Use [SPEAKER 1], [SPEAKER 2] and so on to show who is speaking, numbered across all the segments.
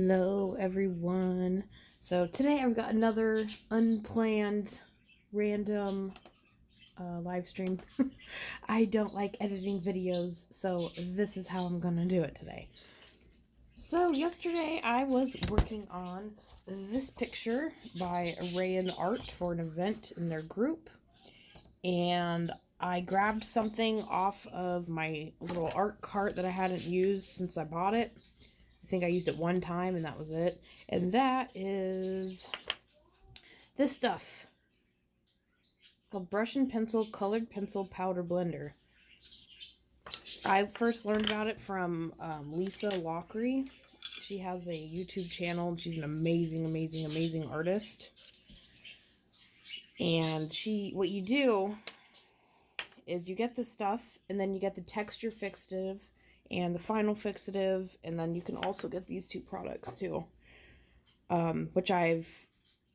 [SPEAKER 1] Hello everyone. So today I've got another unplanned random live stream. I don't like editing videos, so this is how I'm gonna do it today. So yesterday I was working on this picture by Raen Art for an event in their group, and I grabbed something off of my little art cart that I hadn't used since I bought it. I think I used it one time and that was it. And that is this stuff. It's called Brush and Pencil Colored Pencil Powder Blender. I first learned about it from Lisa Lockery. She has a YouTube channel and she's an amazing artist. And what you do is you get this stuff and then you get the texture fixative and the final fixative, and then you can also get these two products too, which I've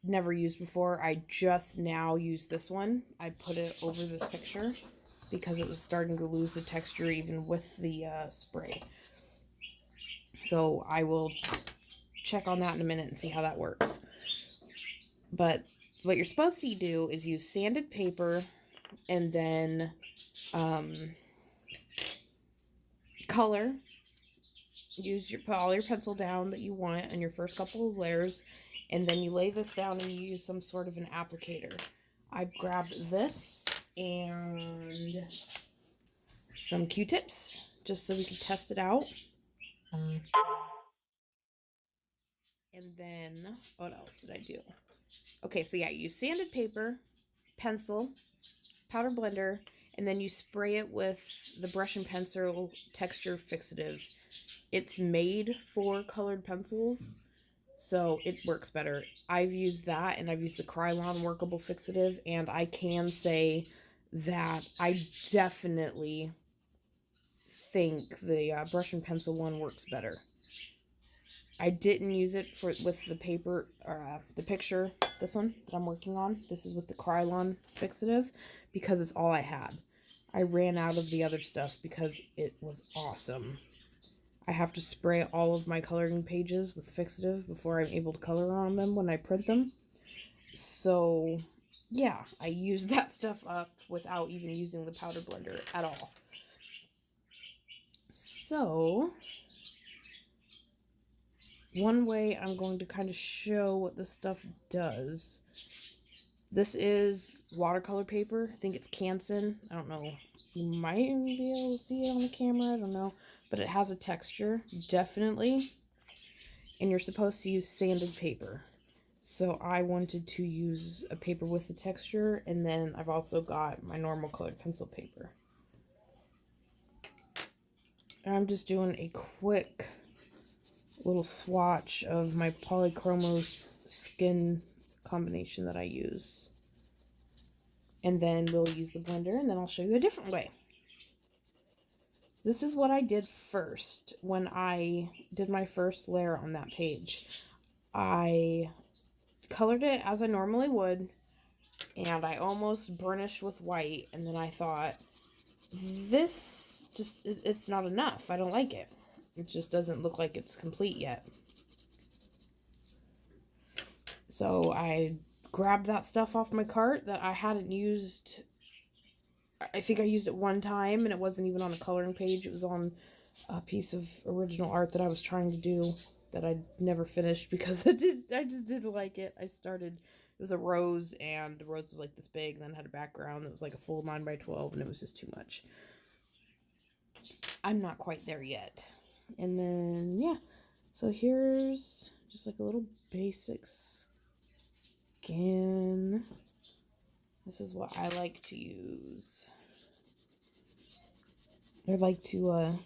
[SPEAKER 1] never used before. I just now used this one. I put it over this picture because it was starting to lose the texture even with the spray. So I will check on that in a minute and see how that works. But what you're supposed to do is use sanded paper and then color. Put all your pencil down that you want in your first couple of layers, and then you lay this down and you use some sort of an applicator. I grabbed this and some Q-tips just so we can test it out. And then, what else did I do? Okay, so yeah, you use sanded paper, pencil, powder blender, and then you spray it with the brush and pencil texture fixative. It's made for colored pencils, so it works better. I've used that, and I've used the Krylon workable fixative, and I can say that I definitely think the brush and pencil one works better. I didn't use it with the paper, the picture, this one that I'm working on. This is with the Krylon fixative because it's all I had. I ran out of the other stuff because it was awesome. I have to spray all of my coloring pages with fixative before I'm able to color on them when I print them. So, yeah, I used that stuff up without even using the powder blender at all. So, one way I'm going to kind of show what this stuff does. This is watercolor paper. I think it's Canson. I don't know. You might be able to see it on the camera. I don't know. But it has a texture, definitely. And you're supposed to use sanded paper. So I wanted to use a paper with the texture. And then I've also got my normal colored pencil paper. And I'm just doing a quick little swatch of my polychromos skin combination that I use. And then we'll use the blender, and then I'll show you a different way. This is what I did first when I did my first layer on that page. I colored it as I normally would, and I almost burnished with white, and then I thought, it's not enough. I don't like it. It just doesn't look like it's complete yet. So I grabbed that stuff off my cart that I hadn't used. I think I used it one time, and it wasn't even on a coloring page. It was on a piece of original art that I was trying to do that I never finished because I just didn't like it. It was a rose, and the rose was like this big, and then had a background that was like a full 9x12, and it was just too much. I'm not quite there yet. And then, yeah, so here's just like a little basic skin. This is what I like to use. I like to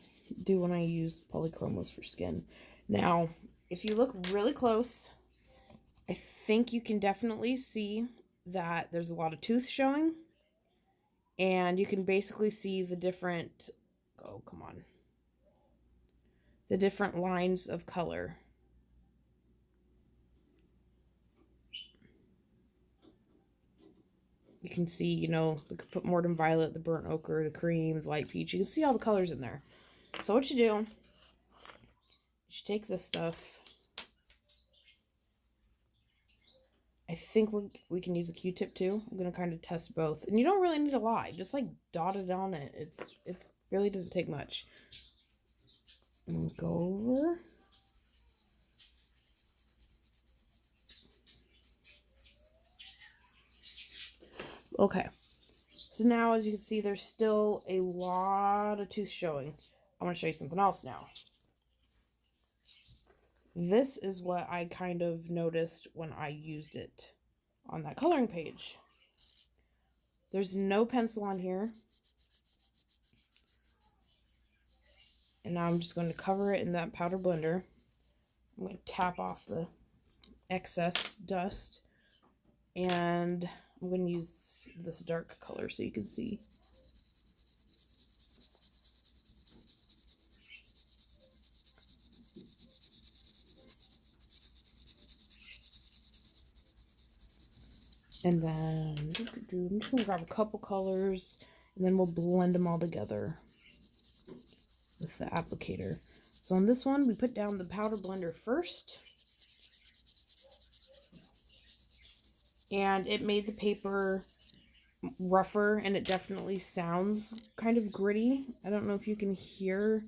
[SPEAKER 1] do when I use polychromos for skin. Now, if you look really close, I think you can definitely see that there's a lot of tooth showing. And you can basically see the different, the different lines of color. You can see, the Mortem Violet, the Burnt Ochre, the Cream, the Light Peach. You can see all the colors in there. So what you do, you take this stuff, think we can use a Q-tip too. I'm going to kind of test both. And you don't really need a lot. Just like dot it on it. It really doesn't take much. And go over. Okay. So now, as you can see, there's still a lot of tooth showing. I want to show you something else now. This is what I kind of noticed when I used it on that coloring page. There's no pencil on here. And now I'm just going to cover it in that powder blender. I'm going to tap off the excess dust. And I'm going to use this dark color so you can see. And then I'm just going to grab a couple colors and then we'll blend them all together with the applicator. So on this one, we put down the powder blender first. And it made the paper rougher, and it definitely sounds kind of gritty. I don't know if you can hear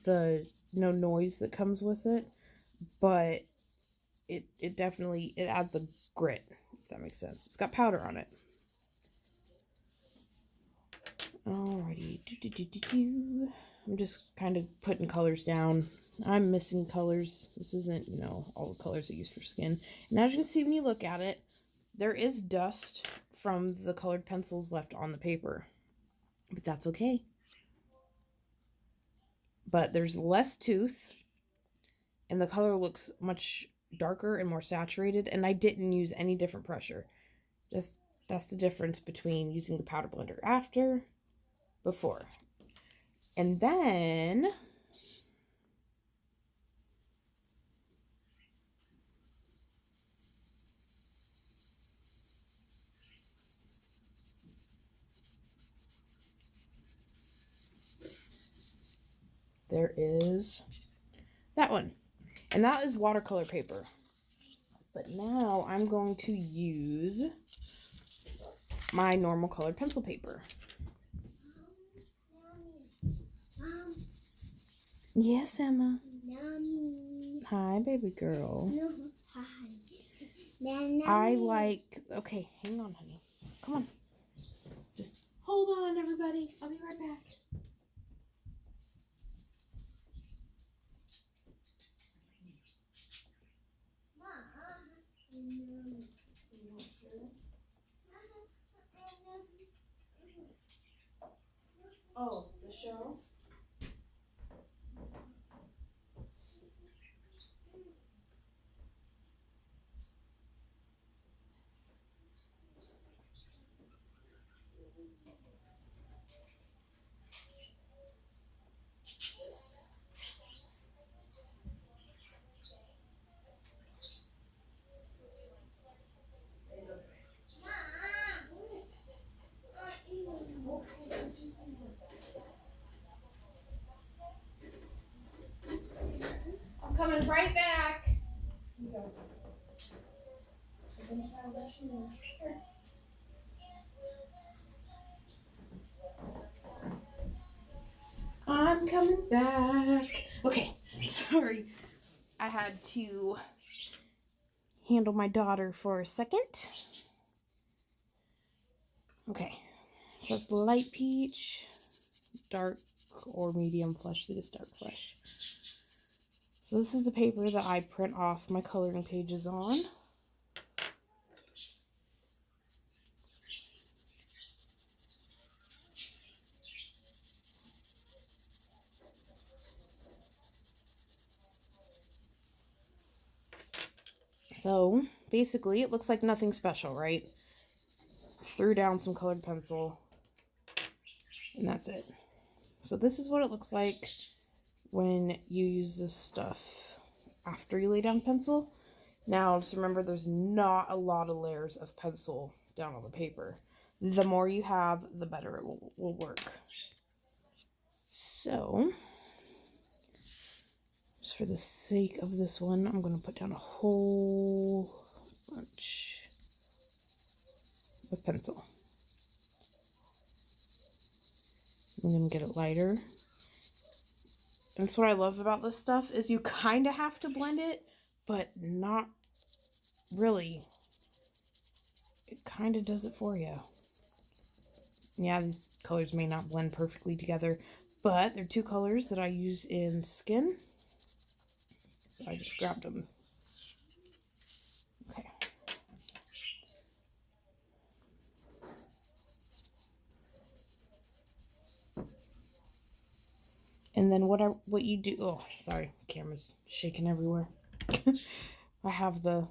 [SPEAKER 1] the noise that comes with it, but it definitely adds a grit, if that makes sense. It's got powder on it. Alrighty. I'm just kind of putting colors down. I'm missing colors. This isn't, all the colors I use for skin. And as you can see when you look at it, there is dust from the colored pencils left on the paper. But that's okay. But there's less tooth, and the color looks much darker and more saturated, and I didn't use any different pressure. Just that's the difference between using the powder blender before. And then there is that one. And that is watercolor paper. But now I'm going to use my normal colored pencil paper. Yes, Emma. Mommy. Hi, baby girl. No, hi. Okay, hang on, honey. Come on. Just hold on, everybody. I'll be right back. Oh, the show? I'm coming right back. I'm coming back. Okay, sorry. I had to handle my daughter for a second. Okay, so it's light peach, dark or medium flesh. I think it's dark flesh. So this is the paper that I print off my coloring pages on. So basically it looks like nothing special, right? Threw down some colored pencil and that's it. So this is what it looks like when you use this stuff after you lay down pencil. Now just remember there's not a lot of layers of pencil down on the paper. The more you have, the better it will work. So for the sake of this one, I'm going to put down a whole bunch. with pencil. I'm going to get it lighter. And that's what I love about this stuff is you kind of have to blend it, but not really. It kind of does it for you. Yeah, these colors may not blend perfectly together, but they're two colors that I use in skin. So I just grabbed them. Okay. And then what you do, oh, sorry, camera's shaking everywhere. I have the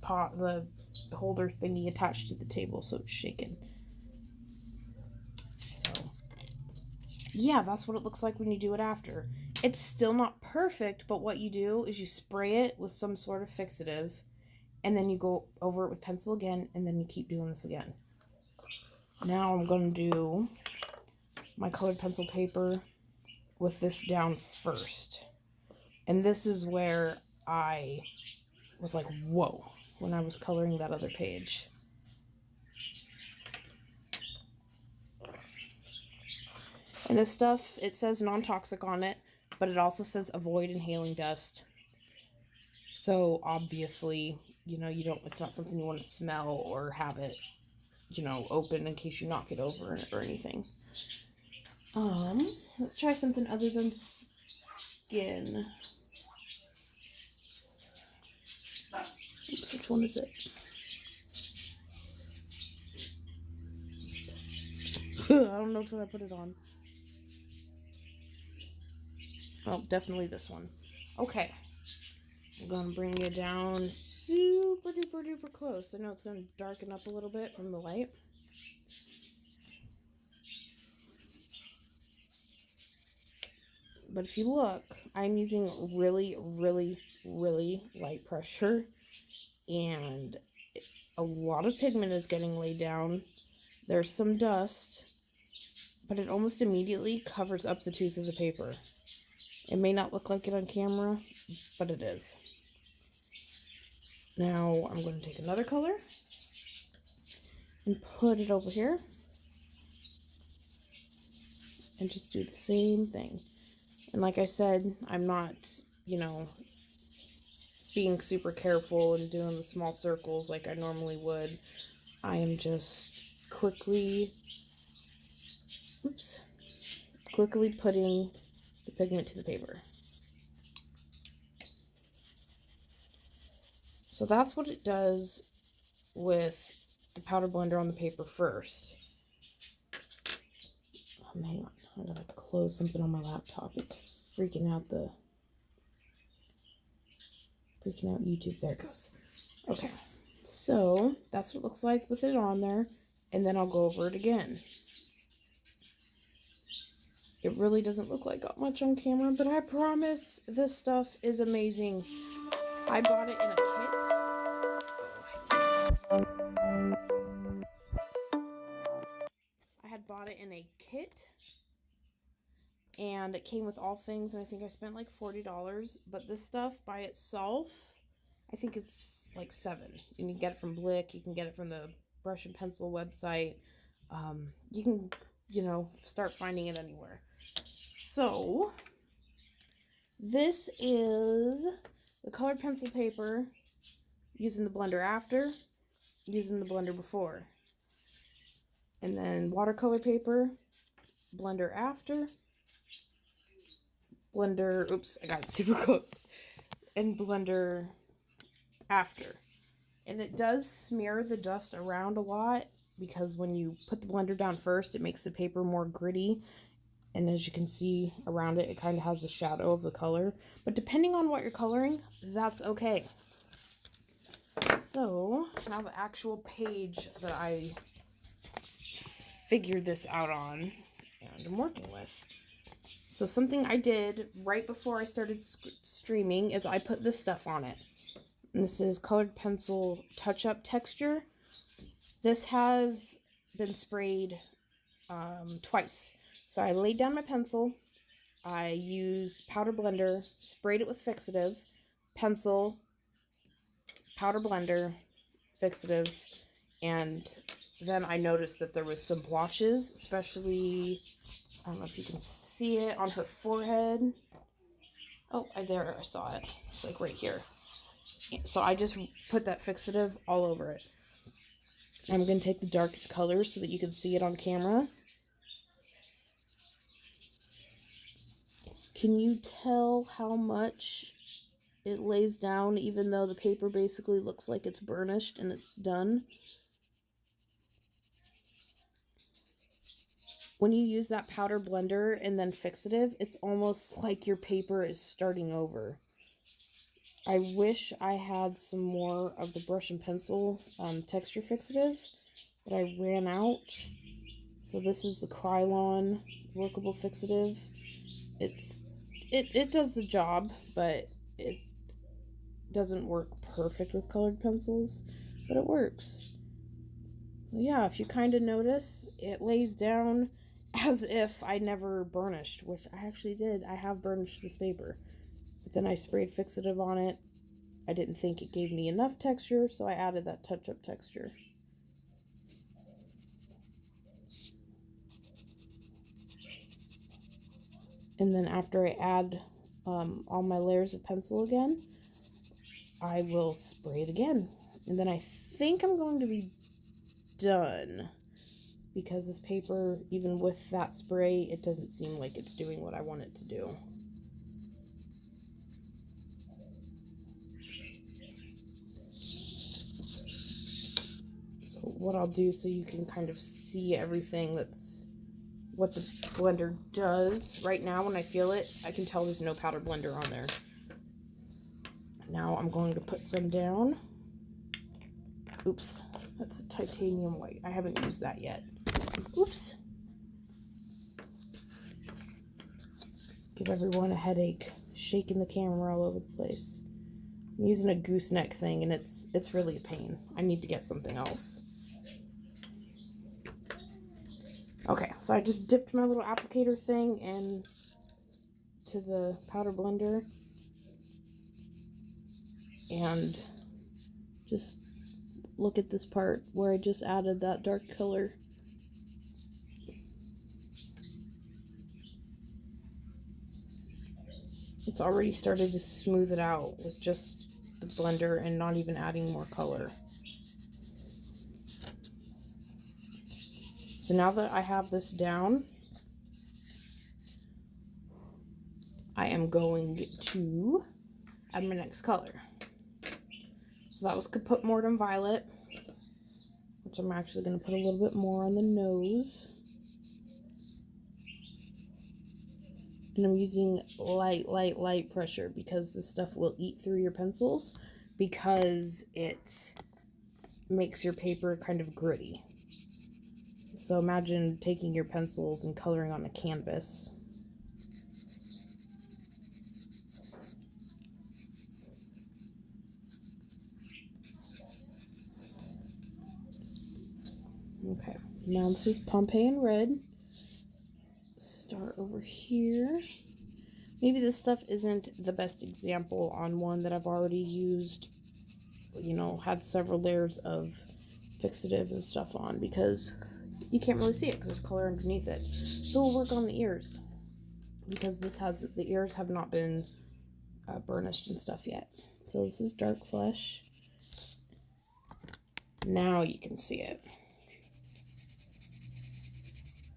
[SPEAKER 1] the holder thingy attached to the table, so it's shaking. So, yeah, that's what it looks like when you do it after. It's still not perfect, but what you do is you spray it with some sort of fixative, and then you go over it with pencil again, and then you keep doing this again. Now I'm going to do my colored pencil paper with this down first. And this is where I was like, whoa, when I was coloring that other page. And this stuff, it says non-toxic on it, but it also says avoid inhaling dust. So obviously, you know, it's not something you want to smell or have it, you know, open in case you knock it over or anything. Let's try something other than skin. Oops, which one is it? I don't know which one I put it on. Oh, definitely this one. Okay. I'm going to bring you down super duper duper close. I know it's going to darken up a little bit from the light. But if you look, I'm using really, really, really light pressure. And a lot of pigment is getting laid down. There's some dust. But it almost immediately covers up the tooth of the paper. It may not look like it on camera, but it is. Now I'm going to take another color and put it over here and just do the same thing. And like I said, I'm not, you know, being super careful and doing the small circles like I normally would. I am just quickly putting the pigment to the paper. So that's what it does with the powder blender on the paper first. Hang on, I gotta close something on my laptop. It's freaking out YouTube. There it goes. Okay, so that's what it looks like with it on there, and then I'll go over it again. It really doesn't look like got much on camera, but I promise this stuff is amazing. I bought it in a kit. And it came with all things, and I think I spent like $40. But this stuff by itself, I think it's like $7. And you can get it from Blick. You can get it from the brush and pencil website. You can, you know, start finding it anywhere. So this is the colored pencil paper using the blender after, using the blender before. And then watercolor paper, blender after, blender, oops, I got it super close, and blender after. And it does smear the dust around a lot because when you put the blender down first, it makes the paper more gritty. And as you can see around it, it kind of has the shadow of the color. But depending on what you're coloring, that's okay. So now the actual page that I figured this out on and I'm working with. So something I did right before I started streaming is I put this stuff on it. And this is colored pencil touch-up texture. This has been sprayed twice. So I laid down my pencil, I used powder blender, sprayed it with fixative, pencil, powder blender, fixative, and then I noticed that there was some blotches, especially, I don't know if you can see it on her forehead. Oh, there, I saw it. It's like right here. So I just put that fixative all over it. I'm going to take the darkest color so that you can see it on camera. Can you tell how much it lays down even though the paper basically looks like it's burnished and it's done? When you use that powder blender and then fixative, it's almost like your paper is starting over. I wish I had some more of the brush and pencil texture fixative, but I ran out. So this is the Krylon workable fixative. It does the job, but it doesn't work perfect with colored pencils, but it works. Yeah, if you kind of notice, it lays down as if I never burnished, which I actually did. I have burnished this paper, but then I sprayed fixative on it. I didn't think it gave me enough texture, so I added that touch-up texture. And then after I add all my layers of pencil again, I will spray it again. And then I think I'm going to be done, because this paper, even with that spray, it doesn't seem like it's doing what I want it to do. So what I'll do, so you can kind of see everything that's what the blender does. Right now when I feel it, I can tell there's no powder blender on there. Now I'm going to put some down. Oops, that's a titanium white. I haven't used that yet. Oops. Give everyone a headache, shaking the camera all over the place. I'm using a gooseneck thing and it's really a pain. I need to get something else. Okay, so I just dipped my little applicator thing into the powder blender and just look at this part where I just added that dark color. It's already started to smooth it out with just the blender and not even adding more color. So now that I have this down, I am going to add my next color. So that was Caput Mortem Violet, which I'm actually going to put a little bit more on the nose. And I'm using light pressure because this stuff will eat through your pencils because it makes your paper kind of gritty. So imagine taking your pencils and coloring on a canvas. Okay, now this is Pompeian Red. Start over here. Maybe this stuff isn't the best example on one that I've already used, you know, had several layers of fixative and stuff on, because you can't really see it because there's color underneath it. So we'll work on the ears, because the ears have not been burnished and stuff yet. So this is Dark Flesh. Now you can see it.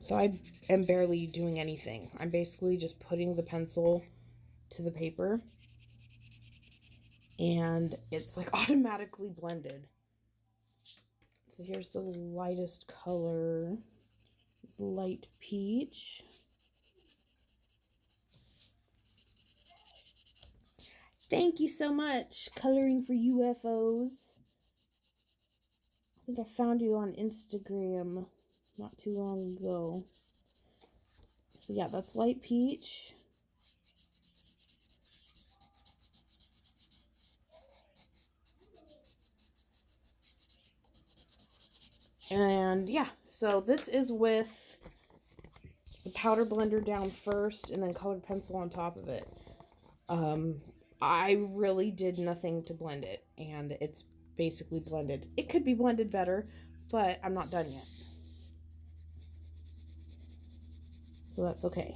[SPEAKER 1] So I am barely doing anything. I'm basically just putting the pencil to the paper and it's like automatically blended. So here's the lightest color. It's light peach. Thank you so much, Coloring for UFOs. I think I found you on Instagram not too long ago. So yeah, that's light peach. And yeah, so this is with the powder blender down first and then colored pencil on top of it. I really did nothing to blend it, and it's basically blended. It could be blended better, but I'm not done yet. So that's okay.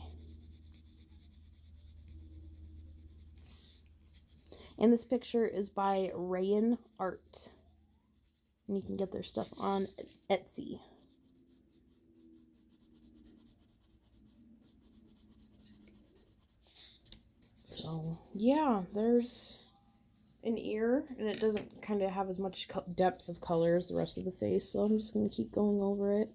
[SPEAKER 1] And this picture is by Raen Art. And you can get their stuff on Etsy. So, yeah, there's an ear, and it doesn't kind of have as much depth of color as the rest of the face, so I'm just going to keep going over it.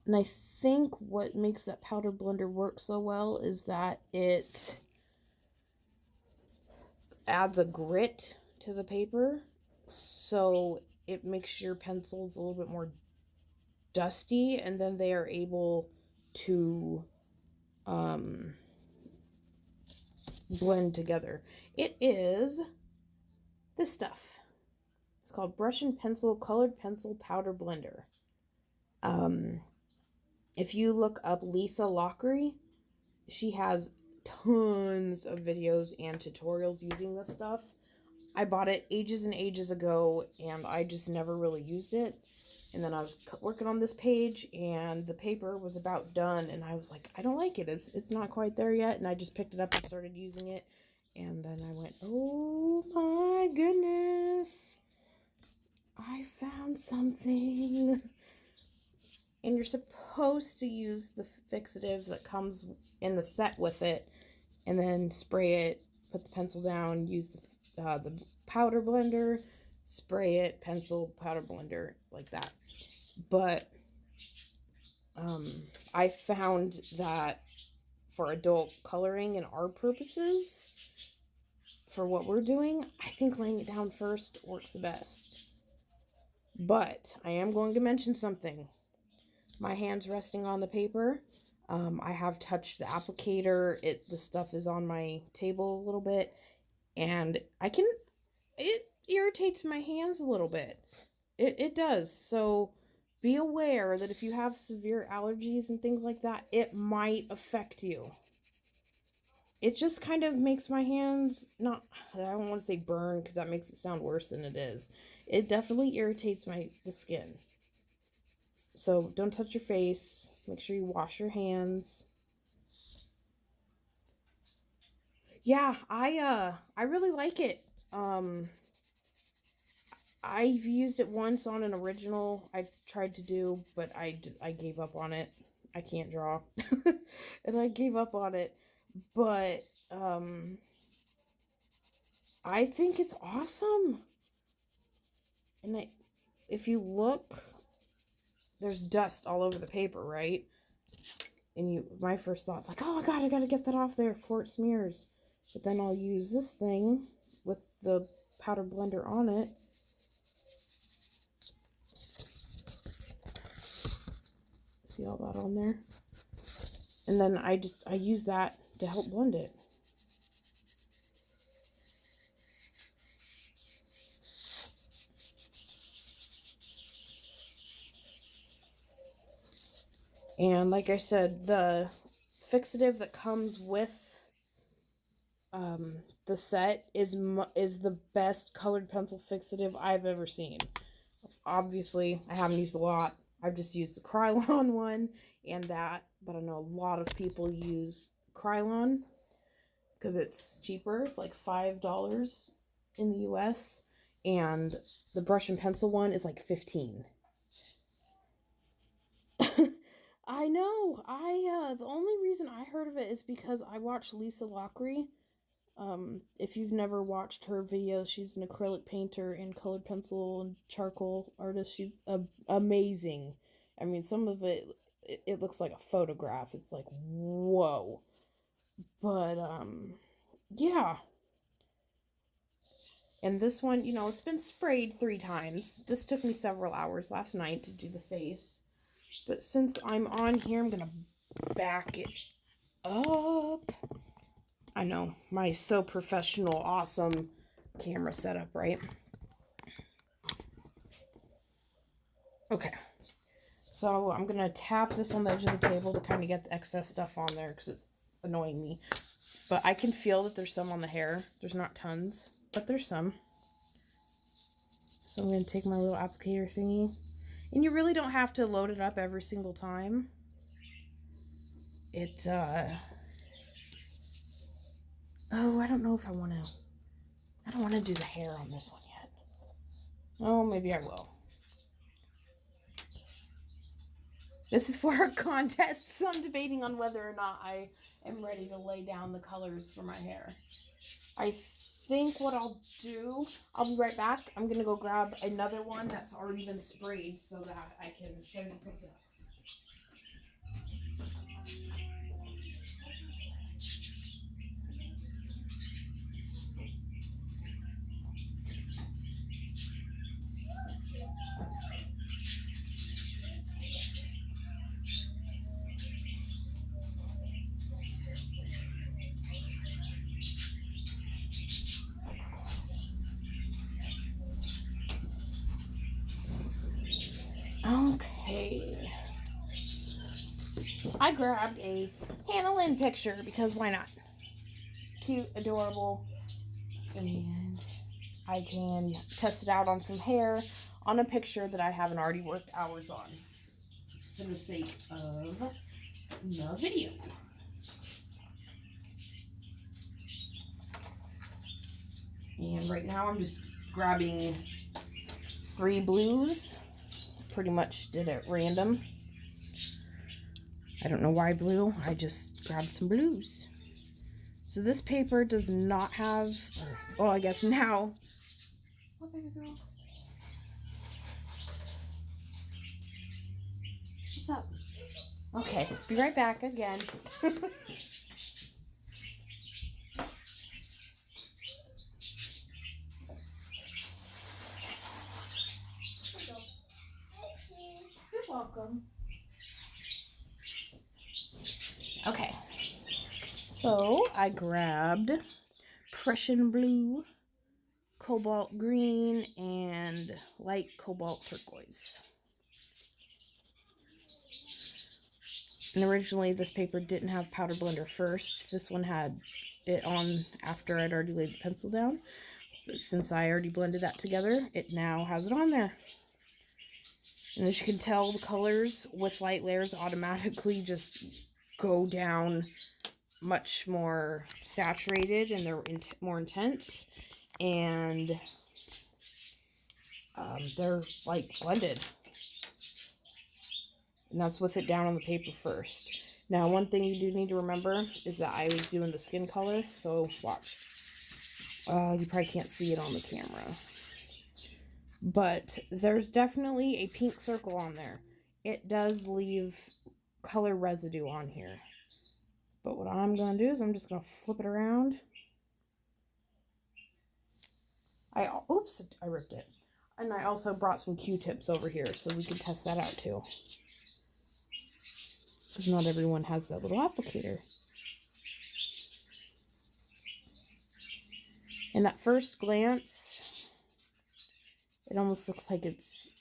[SPEAKER 1] And I think what makes that powder blender work so well is that it adds a grit to the paper, so it makes your pencils a little bit more dusty, and then they are able to blend together. It is this stuff. It's called Brush and Pencil Colored Pencil Powder Blender. If you look up Lisa Lockery, she has tons of videos and tutorials using this stuff. I bought it ages and ages ago, and I just never really used it. And then I was working on this page, and the paper was about done, and I was like, I don't like it. It's not quite there yet. And I just picked it up and started using it. And then I went, oh my goodness, I found something. And you're supposed to use the fixative that comes in the set with it, and then spray it, put the pencil down, use the powder blender, spray it, pencil, powder blender, like that. But I found that for adult coloring and art purposes, for what we're doing, I think laying it down first works the best. But I am going to mention something. My hand's resting on the paper. I have touched the applicator. The stuff is on my table a little bit, and it irritates my hands a little bit. It does. So be aware that if you have severe allergies and things like that, it might affect you. It just kind of makes my hands I don't want to say burn, because that makes it sound worse than it is. It definitely irritates the skin. So don't touch your face. Make sure you wash your hands. Yeah, I really like it. I've used it once on an original I tried to do, but I gave up on it. I can't draw. And I gave up on it. But I think it's awesome. And if you look, there's dust all over the paper, right? And my first thought's like, oh my god, I gotta get that off there before it smears. But then I'll use this thing with the powder blender on it. See all that on there? And then I use that to help blend it. And like I said, the fixative that comes with the set is the best colored pencil fixative I've ever seen. Obviously, I haven't used a lot. I've just used the Krylon one and that, but I know a lot of people use Krylon because it's cheaper. It's like $5 in the US, and the brush and pencil one is like $15. I know. The only reason I heard of it is because I watched Lisa Lockery. If you've never watched her videos, she's an acrylic painter and colored pencil and charcoal artist. She's amazing. I mean, some of it looks like a photograph. It's like, whoa. But, yeah. And this one, it's been sprayed 3 times. This took me several hours last night to do the face. But since I'm on here, I'm going to back it up. I know, my so professional, awesome camera setup, right? Okay. So I'm going to tap this on the edge of the table to kind of get the excess stuff on there because it's annoying me. But I can feel that there's some on the hair. There's not tons, but there's some. So I'm going to take my little applicator thingy. And you really don't have to load it up every single time. It, oh, I don't know if I want to. I don't want to do the hair on this one yet. Oh, maybe I will. This is for a contest, so I'm debating on whether or not I am ready to lay down the colors for my hair. I think what I'll do, I'll be right back. I'm going to go grab another one that's already been sprayed so that I can show you something else. Okay. I grabbed a Hannah Lynn picture because why not? Cute, adorable, and I can test it out on some hair on a picture that I haven't already worked hours on for the sake of the video. And right now I'm just grabbing 3 blues. Pretty much did it random. I don't know why blue. I just grabbed some blues. So this paper does not have, well, I guess now. What, baby girl? What's up? Okay, be right back again. You're welcome. Okay, so I grabbed Prussian blue, cobalt green, and light cobalt turquoise. And originally this paper didn't have powder blender first. This one had it on after I'd already laid the pencil down. But since I already blended that together, it now has it on there. And as you can tell, the colors with light layers automatically just go down much more saturated, and they're more intense, and they're like blended. And that's with it down on the paper first. Now, one thing you do need to remember is that I was doing the skin color, so watch. You probably can't see it on the camera. But there's definitely a pink circle on there. It does leave color residue on here. But what I'm going to do is I'm just going to flip it around. Oops, I ripped it. And I also brought some Q-tips over here so we can test that out too. Because not everyone has that little applicator. And at first glance, it almost looks like it's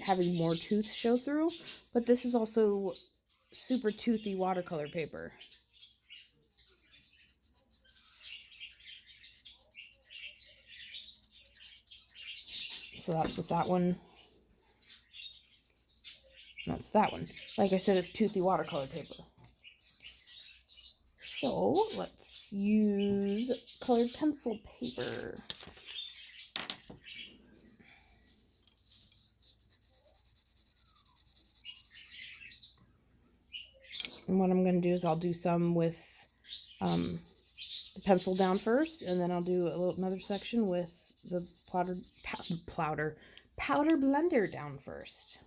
[SPEAKER 1] having more tooth show through. But this is also super toothy watercolor paper. So that's with that one. That's that one. Like I said, it's toothy watercolor paper. So let's use colored pencil paper. And what I'm going to do is I'll do some with the pencil down first, and then I'll do another section with the powder blender down first.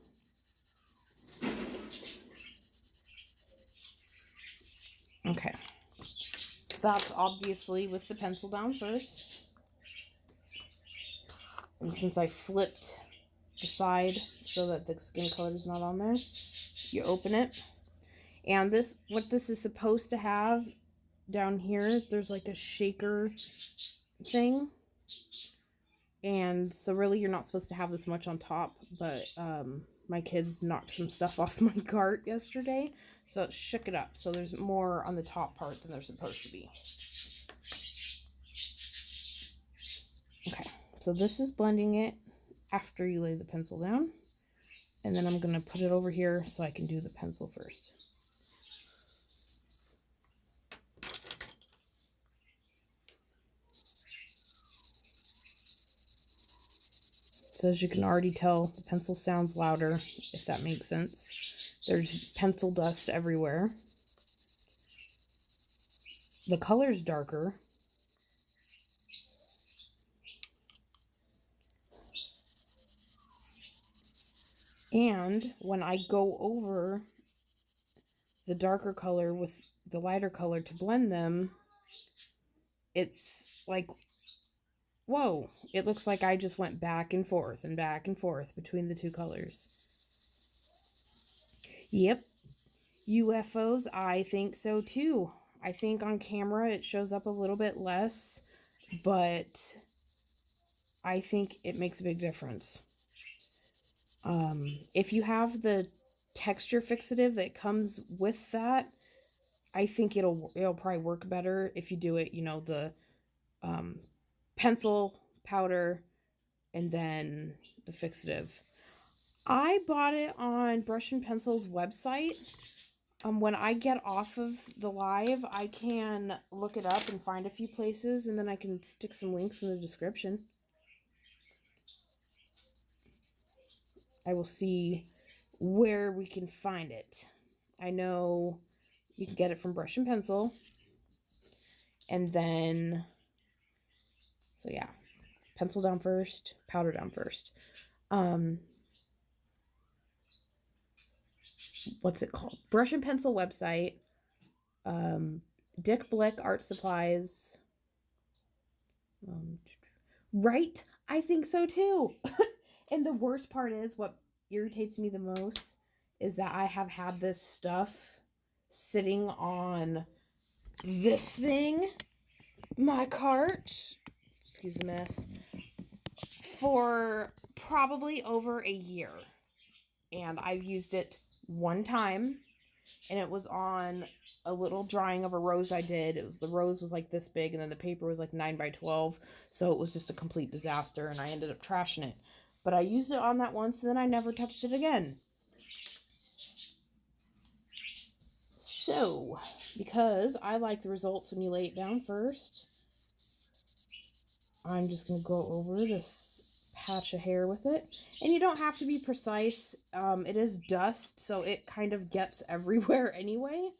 [SPEAKER 1] Okay, so that's obviously with the pencil down first. And since I flipped the side so that the skin color is not on there, you open it. And what this is supposed to have down here, there's like a shaker thing. And so really you're not supposed to have this much on top, but my kids knocked some stuff off my cart yesterday, so it shook it up. So there's more on the top part than there's supposed to be. Okay, so this is blending it after you lay the pencil down. And then I'm going to put it over here so I can do the pencil first. So as you can already tell, the pencil sounds louder, if that makes sense. There's pencil dust everywhere. The color's darker. And when I go over the darker color with the lighter color to blend them, it's like, whoa, it looks like I just went back and forth between the two colors. Yep, UFOs, I think so too. I think on camera it shows up a little bit less, but I think it makes a big difference. If you have the texture fixative that comes with that, I think it'll probably work better if you do it, you know, the pencil, powder, and then the fixative. I bought it on Brush and Pencil's website. When I get off of the live, I can look it up and find a few places, and then I can stick some links in the description. I will see where we can find it. I know you can get it from Brush and Pencil. And then, so yeah, pencil down first, powder down first. What's it called? Brush and Pencil website. Dick Blick Art Supplies. Right? I think so too. And the worst part is, what irritates me the most is that I have had this stuff sitting on this thing, my cart, excuse the mess, for probably over a year. And I've used it one time, and it was on a little drawing of a rose I did. The rose was like this big, and then the paper was like 9 by 12, so it was just a complete disaster, and I ended up trashing it. But I used it on that once, and then I never touched it again. So, because I like the results when you lay it down first, I'm just going to go over this patch of hair with it. And you don't have to be precise. It is dust, so it kind of gets everywhere anyway.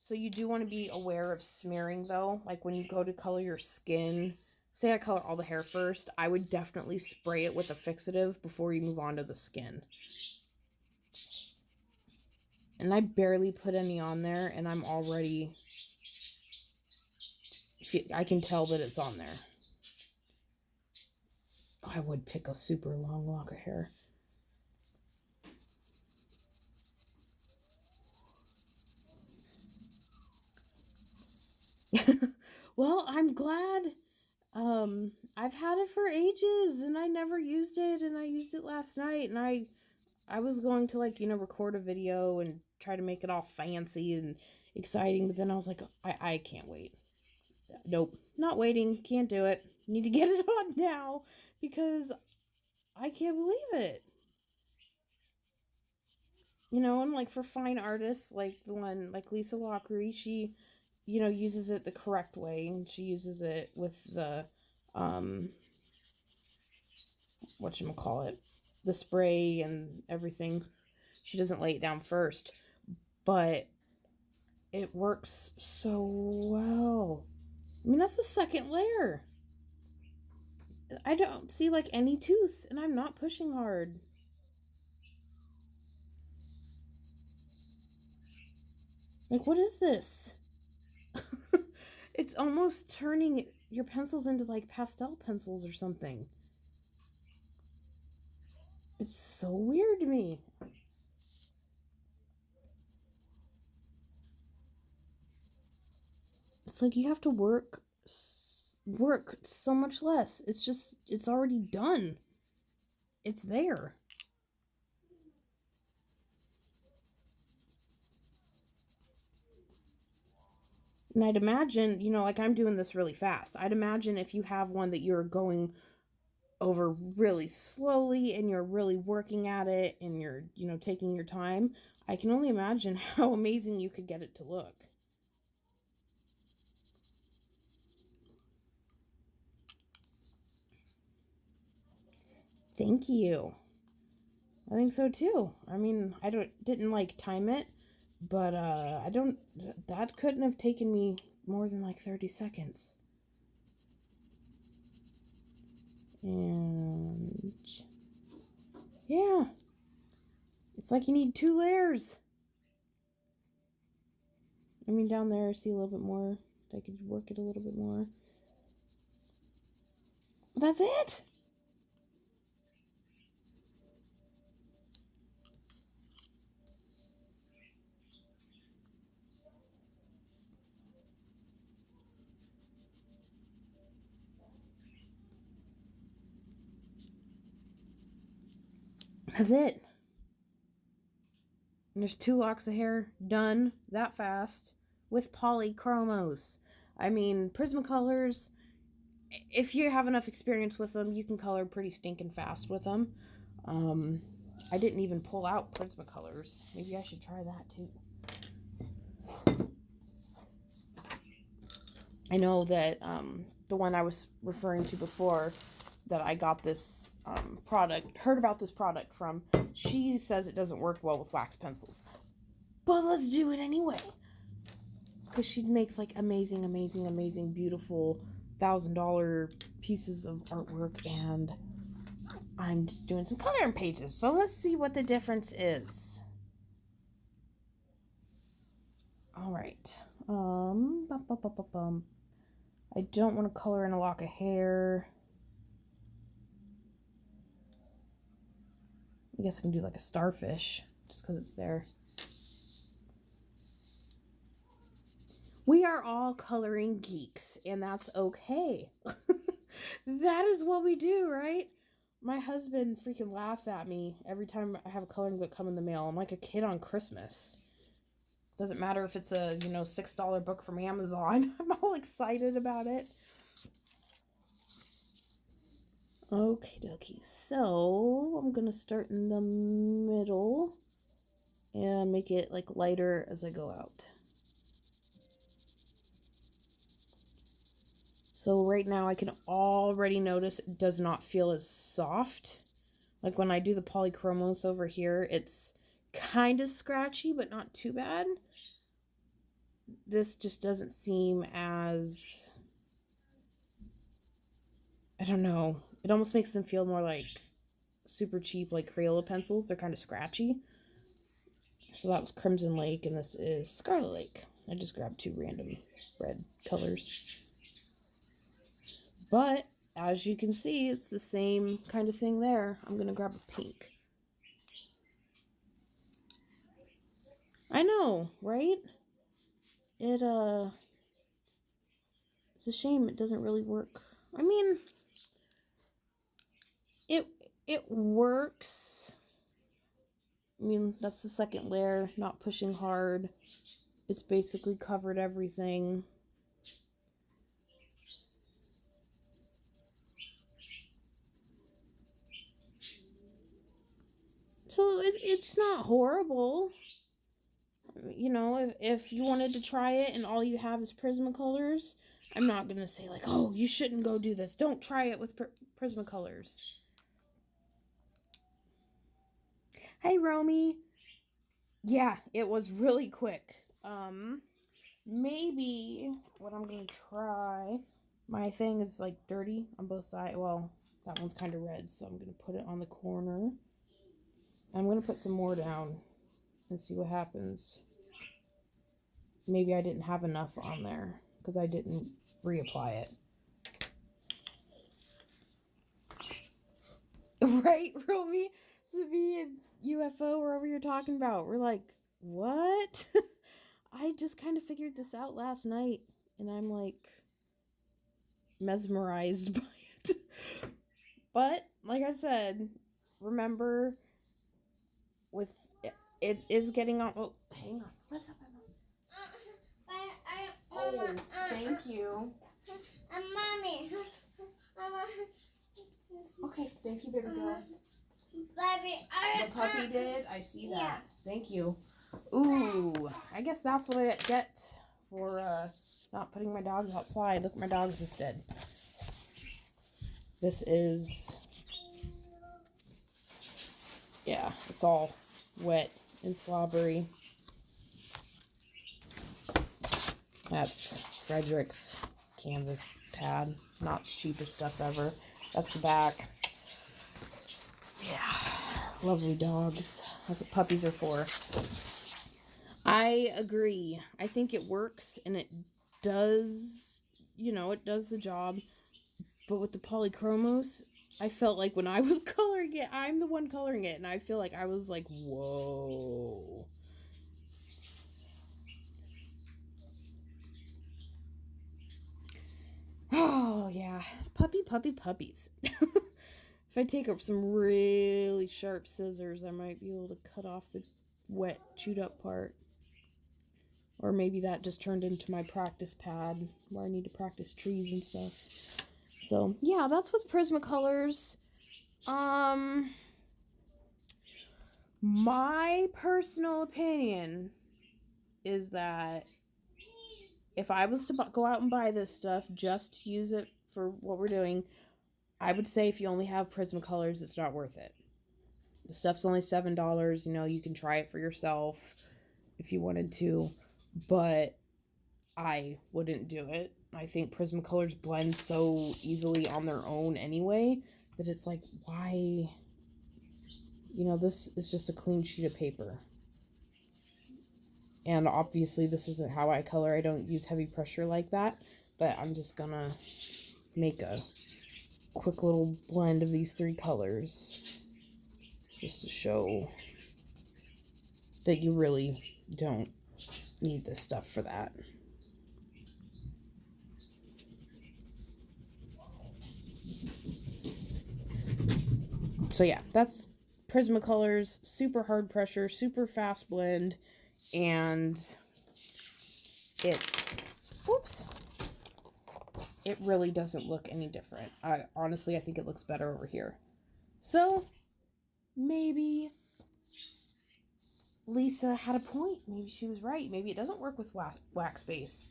[SPEAKER 1] So you do want to be aware of smearing, though. Like when you go to color your skin, say I color all the hair first, I would definitely spray it with a fixative before you move on to the skin. And I barely put any on there, and I'm already, I can tell that it's on there. Oh, I would pick a super long lock of hair. Well, I'm glad. I've had it for ages, and I never used it, and I used it last night, and I was going to, like, you know, record a video and try to make it all fancy and exciting, but then I was like, I can't wait. Nope, not waiting, can't do it. Need to get it on now, because I can't believe it. You know, and like for fine artists, like the one, like Lisa Lockery, she, you know, uses it the correct way, and she uses it with the, whatchamacallit, the spray and everything. She doesn't lay it down first, but it works so well. I mean, that's the second layer. I don't see, like, any tooth, and I'm not pushing hard. Like, what is this? It's almost turning your pencils into, like, pastel pencils or something. It's so weird to me. It's like you have to work so much less. It's already done. It's there. And I'd imagine, you know, like I'm doing this really fast. I'd imagine if you have one that you're going over really slowly and you're really working at it and you're, taking your time, I can only imagine how amazing you could get it to look. Thank you. I think so too. I mean, didn't like time it, but that couldn't have taken me more than like 30 seconds. And yeah, it's like you need 2 layers. I mean, down there, I see a little bit more. I could work it a little bit more. That's it. That's it. And there's 2 locks of hair done that fast with polychromos. I mean, prismacolors, if you have enough experience with them, you can color pretty stinking fast with them. I didn't even pull out prismacolors. Maybe I should try that too. I know that the one I was referring to before that I got this heard about this product from, she says it doesn't work well with wax pencils. But let's do it anyway. Because she makes like amazing, amazing, amazing, beautiful $1,000 pieces of artwork, and I'm just doing some coloring pages. So let's see what the difference is. All right. I don't want to color in a lock of hair. I guess I can do like a starfish just because it's there. We are all coloring geeks, and that's okay. That is what we do, right? My husband freaking laughs at me every time I have a coloring book come in the mail. I'm like a kid on Christmas. Doesn't matter if it's a, $6 book from Amazon. I'm all excited about it. Okie dokie. So I'm going to start in the middle and make it like lighter as I go out. So right now I can already notice it does not feel as soft. Like when I do the polychromos over here, it's kind of scratchy, but not too bad. This just doesn't seem as, I don't know. It almost makes them feel more like super cheap, like Crayola pencils. They're kind of scratchy. So that was Crimson Lake, and this is Scarlet Lake. I just grabbed 2 random red colors. But, as you can see, it's the same kind of thing there. I'm going to grab a pink. I know, right? It's a shame it doesn't really work. I mean, it works. I mean, that's the second layer, not pushing hard. It's basically covered everything. So it's not horrible. If you wanted to try it and all you have is Prismacolors, I'm not going to say like, oh, you shouldn't go do this. Don't try it with Prismacolors. Hey, Romy. Yeah, it was really quick. Maybe what I'm going to try, my thing is like dirty on both sides. Well, that one's kind of red, so I'm going to put it on the corner. I'm going to put some more down and see what happens. Maybe I didn't have enough on there because I didn't reapply it. Right, Romy? So me and UFO were over here talking about. We're like, what? I just kind of figured this out last night, and I'm like mesmerized by it. But, like I said, remember, with it is getting on. Oh, hang on. What's up, Emma? Oh, thank you.
[SPEAKER 2] Mommy.
[SPEAKER 1] Okay. Here we go. The puppy did? I see that. Yeah. Thank you. Ooh, I guess that's what I get for not putting my dogs outside. Look, my dogs just did. This is, yeah, it's all wet and slobbery. That's Frederick's canvas pad. Not the cheapest stuff ever. That's the back. Yeah, lovely dogs. That's what puppies are for. I agree. I think it works and it does, you know, it does the job. But with the polychromos, I felt like when I was coloring it, I'm the one coloring it. And I feel like I was like, whoa. Oh, yeah. Puppies. If I take up some really sharp scissors, I might be able to cut off the wet, chewed up part. Or maybe that just turned into my practice pad where I need to practice trees and stuff. So, yeah, that's with Prismacolors. My personal opinion is that if I was to go out and buy this stuff just to use it for what we're doing, I would say if you only have Prismacolors, it's not worth it. The stuff's only $7. You know, you can try it for yourself if you wanted to, but I wouldn't do it. I think Prismacolors blend so easily on their own anyway that it's like, why? You know, this is just a clean sheet of paper. And obviously this isn't how I color. I don't use heavy pressure like that, but I'm just gonna make a quick little blend of these three colors just to show that you really don't need this stuff for that. So yeah, that's Prismacolors, super hard pressure, super fast blend, and it really doesn't look any different. Honestly, I think it looks better over here. So maybe Lisa had a point. Maybe she was right. Maybe it doesn't work with wax base.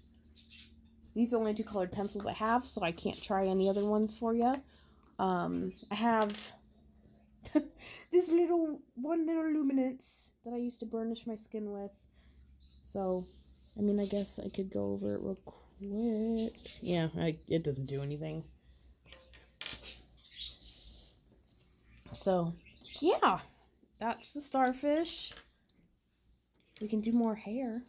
[SPEAKER 1] These are the only two colored pencils I have, so I can't try any other ones for you. I have this one little luminance that I used to burnish my skin with. So, I mean, I guess I could go over it real quick. Yeah, it doesn't do anything. So, yeah, that's the starfish. We can do more hair.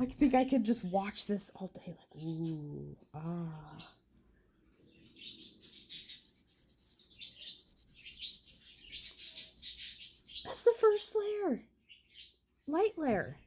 [SPEAKER 1] I think I could just watch this all day, like, ooh, ah. That's the first layer. Light layer.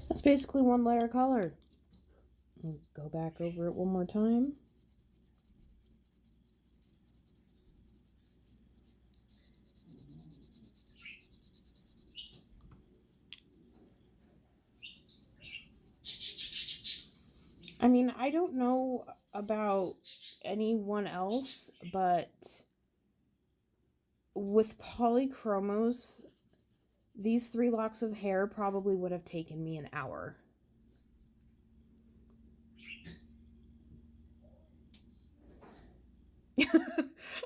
[SPEAKER 1] That's basically one layer of color. I'll go back over it one more time. I mean, I don't know about anyone else, but with polychromos, these 3 locks of hair probably would have taken me an hour.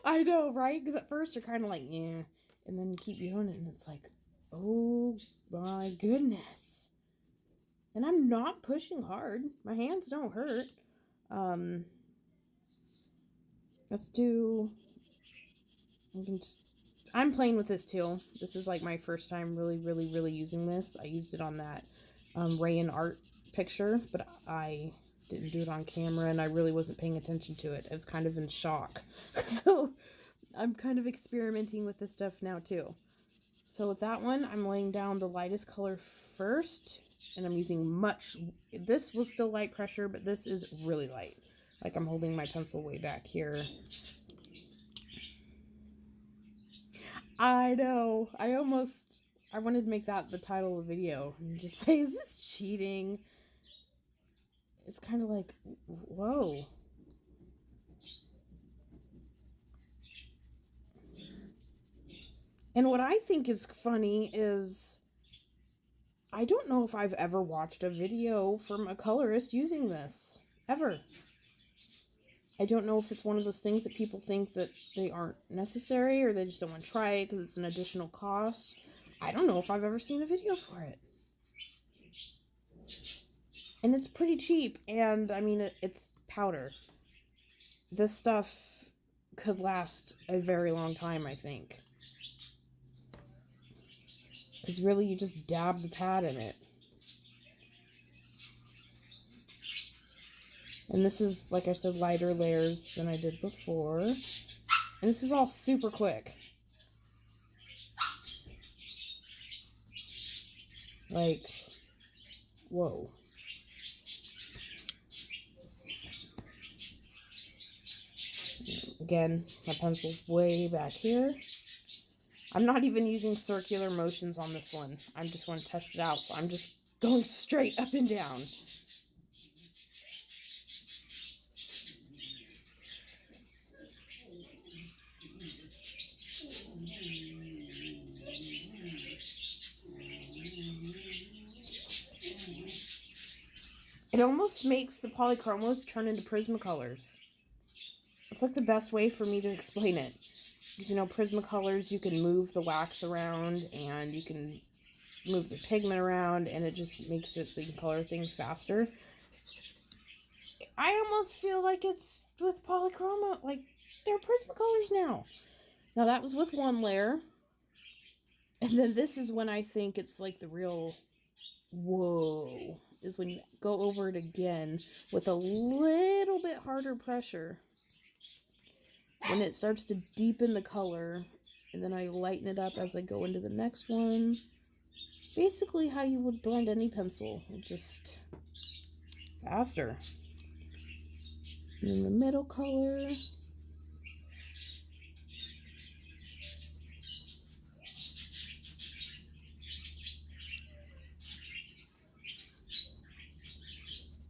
[SPEAKER 1] I know, right? Because at first you're kind of like, yeah. And then you keep doing it and it's like, oh my goodness. And I'm not pushing hard. My hands don't hurt. Let's do... I'm playing with this too. This is like my first time really using this. I used it on that Raen Art picture, but I didn't do it on camera, and I really wasn't paying attention to it. I was kind of in shock. So I'm kind of experimenting with this stuff now too. So with that one, I'm laying down the lightest color first, and I'm using this was still light pressure, but this is really light. Like I'm holding my pencil way back here. I know. I wanted to make that the title of the video and just say, is this cheating? It's kind of like, whoa. And what I think is funny is, I don't know if I've ever watched a video from a colorist using this. Ever. I don't know if it's one of those things that people think that they aren't necessary, or they just don't want to try it because it's an additional cost. I don't know if I've ever seen a video for it. And it's pretty cheap, and I mean, it's powder. This stuff could last a very long time, I think. Because really, you just dab the pad in it. And this is, like I said, lighter layers than I did before. And this is all super quick. Like, whoa. Again, my pencil's way back here. I'm not even using circular motions on this one. I just want to test it out. So I'm just going straight up and down. It almost makes the polychromos turn into prismacolors. It's like the best way for me to explain it. Because, you know, prismacolors, you can move the wax around and you can move the pigment around, and it just makes it so you can color things faster. I almost feel like it's with polychromo, like they're prismacolors now. Now that was with one layer. And then this is when I think it's like the real whoa, is when you go over it again with a little bit harder pressure. When it starts to deepen the color, and then I lighten it up as I go into the next one. Basically how you would blend any pencil, just faster. And then the middle color.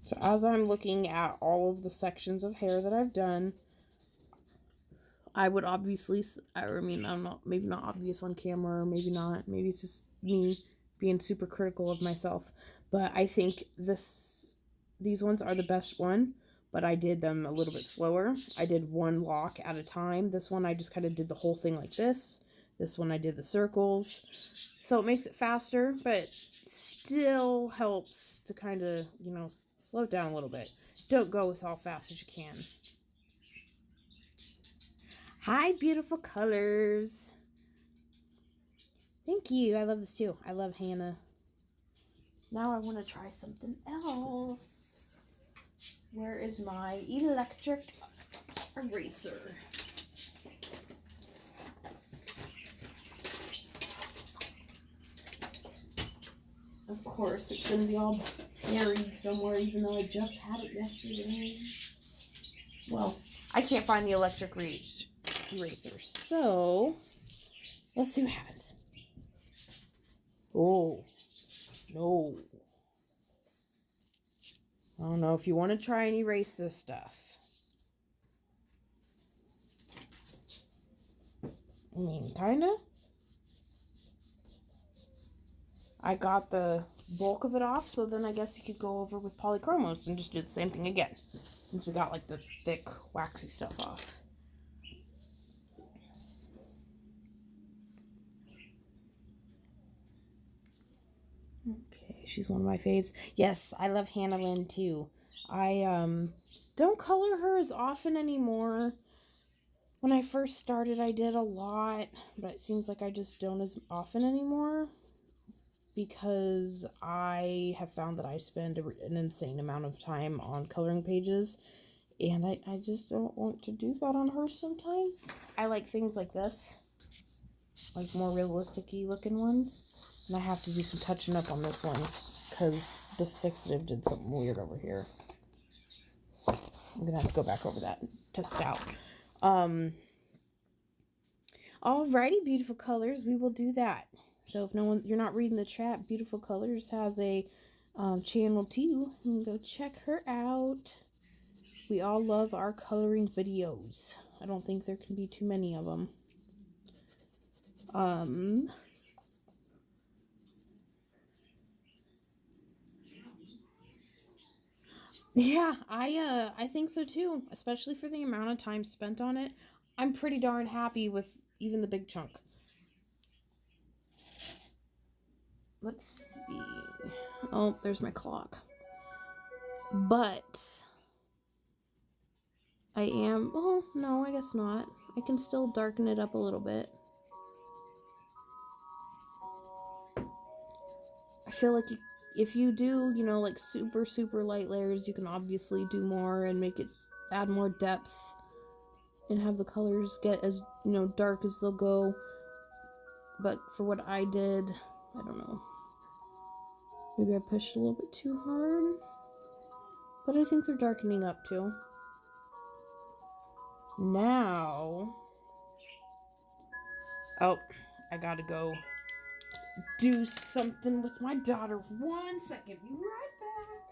[SPEAKER 1] So as I'm looking at all of the sections of hair that I've done, I would obviously, I mean, I'm not, maybe not obvious on camera, or maybe not, maybe it's just me being super critical of myself, but I think these ones are the best one, but I did them a little bit slower. I did one lock at a time. This one I just kind of did the whole thing like this. This one I did the circles. So it makes it faster, but still helps to kind of, you know, slow it down a little bit. Don't go as all fast as you can. Hi, beautiful colors. Thank you. I love this too. I love Hannah. Now I want to try something else. Where is my electric eraser? Of course, it's going to be all buried somewhere, even though I just had it yesterday. Well, I can't find the electric eraser, so let's see what happens. Oh, no. I don't know if you want to try and erase this stuff. I mean, kind of. I got the bulk of it off, so then I guess you could go over with polychromos and just do the same thing again, since we got like the thick, waxy stuff off. Okay, she's one of my faves. Yes, I love Hannah Lynn too. I don't color her as often anymore. When I first started, I did a lot, but it seems like I just don't as often anymore. because I have found that I spend an insane amount of time on coloring pages, and I just don't want to do that on hers sometimes. I like things like this, like more realistic-y looking ones, and I have to do some touching up on this one because the fixative did something weird over here. I'm gonna have to go back over that and test it out. Alrighty, beautiful colors, we will do that. So if you're not reading the chat, Beautiful Colors has a channel too. You can go check her out. We all love our coloring videos. I don't think there can be too many of them. Yeah, I think so too, especially for the amount of time spent on it. I'm pretty darn happy with even the big chunk. Let's see. Oh, there's my clock. But I am, oh, no, I guess not. I can still darken it up a little bit. I feel like if you do, you know, like super, super light layers, you can obviously do more and make it, add more depth and have the colors get as, you know, dark as they'll go. But for what I did, I don't know. Maybe I pushed a little bit too hard. But I think they're darkening up too. Now, oh, I gotta go do something with my daughter. 1 second, be right back.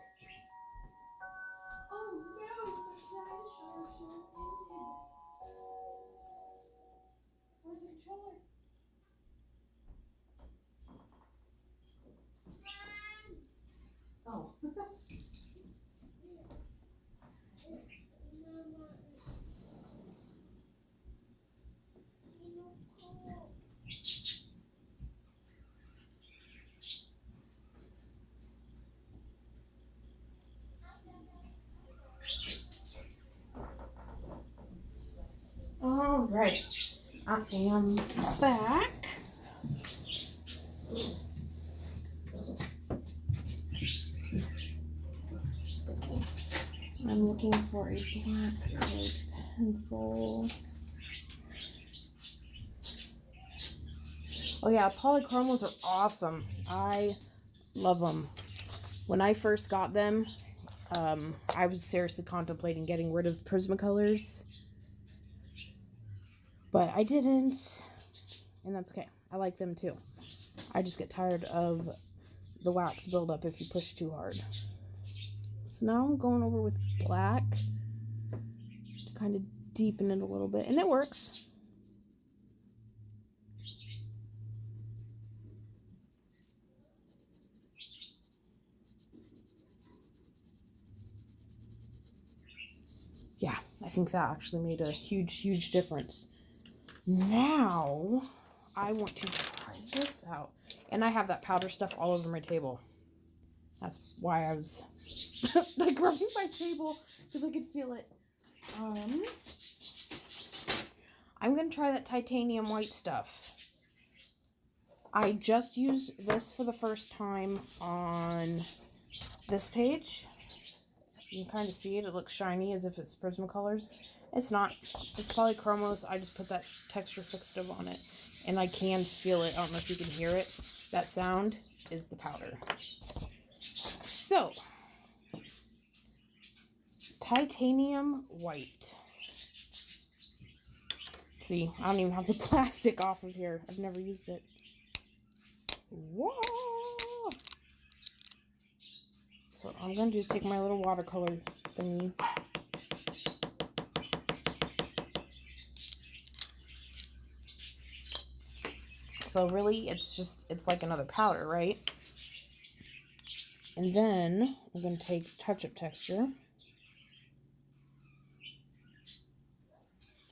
[SPEAKER 1] Oh no, the dinosaur ended. Where's the controller? Oh. All right, I am back. I'm looking for a black colored pencil. Oh yeah, polychromos are awesome. I love them. When I first got them, I was seriously contemplating getting rid of prismacolors, but I didn't, and that's okay. I like them too. I just get tired of the wax buildup if you push too hard. So now I'm going over with black to kind of deepen it a little bit, and it works. Yeah, I think that actually made a huge, huge difference. Now, I want to try this out. And I have that powder stuff all over my table. That's why I was like rubbing my table, because I could feel it. I'm going to try that titanium white stuff. I just used this for the first time on this page. You can kind of see it. It looks shiny as if it's Prismacolors. It's not. It's polychromos. I just put that texture fixative on it. And I can feel it. I don't know if you can hear it. That sound is the powder. So, titanium white. See, I don't even have the plastic off of here. I've never used it. Whoa! So I'm going to just take my little watercolor thingy. So really, it's like another powder, right? And then I'm going to take touch-up texture.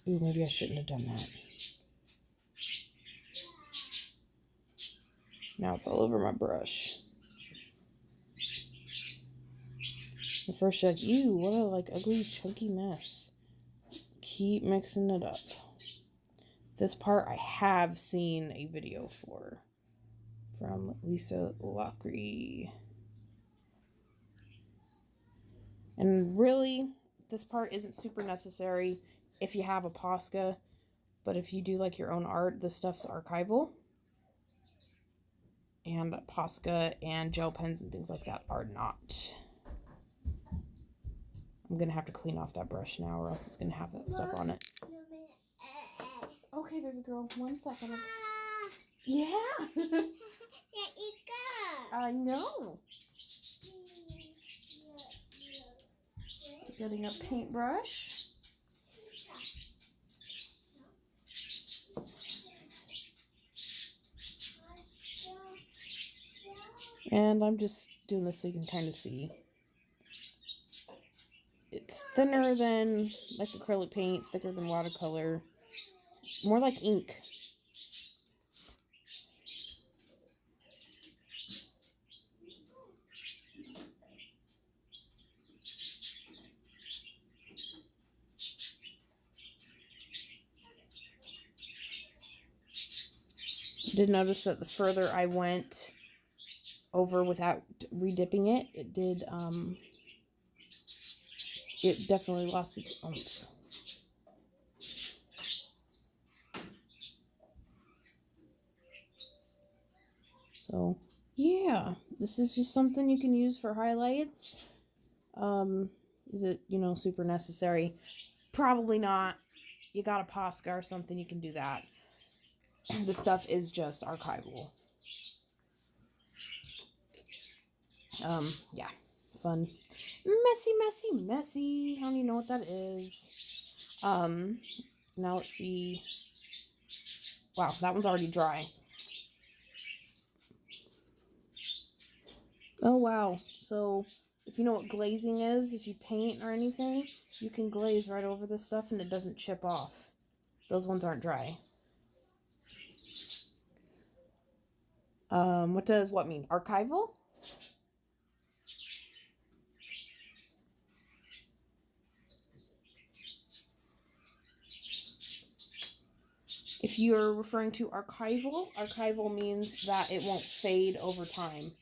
[SPEAKER 1] Ooh, maybe I shouldn't have done that. Now it's all over my brush. At first you're like, ew, what a like ugly chunky mess. Keep mixing it up. This part I have seen a video for from Lisa Lockery. And really, this part isn't super necessary if you have a Posca, but if you do like your own art, this stuff's archival. And Posca and gel pens and things like that are not. I'm going to have to clean off that brush now or else it's going to have that stuff on it. Okay, baby girl, 1 second. Yeah. I know. Getting a paintbrush. And I'm just doing this so you can kind of see. It's thinner than like acrylic paint, thicker than watercolor, more like ink. Did notice that the further I went over without redipping it, it did, it definitely lost its oomph. So, yeah, this is just something you can use for highlights. Is it, super necessary? Probably not. You got a Posca or something, you can do that. The stuff is just archival. Yeah, fun. Messy, messy, messy. I don't even know what that is. Now let's see. Wow, that one's already dry. Oh, wow. So, if you know what glazing is, if you paint or anything, you can glaze right over this stuff and it doesn't chip off. Those ones aren't dry. What does what mean? Archival? If you're referring to archival means that it won't fade over time.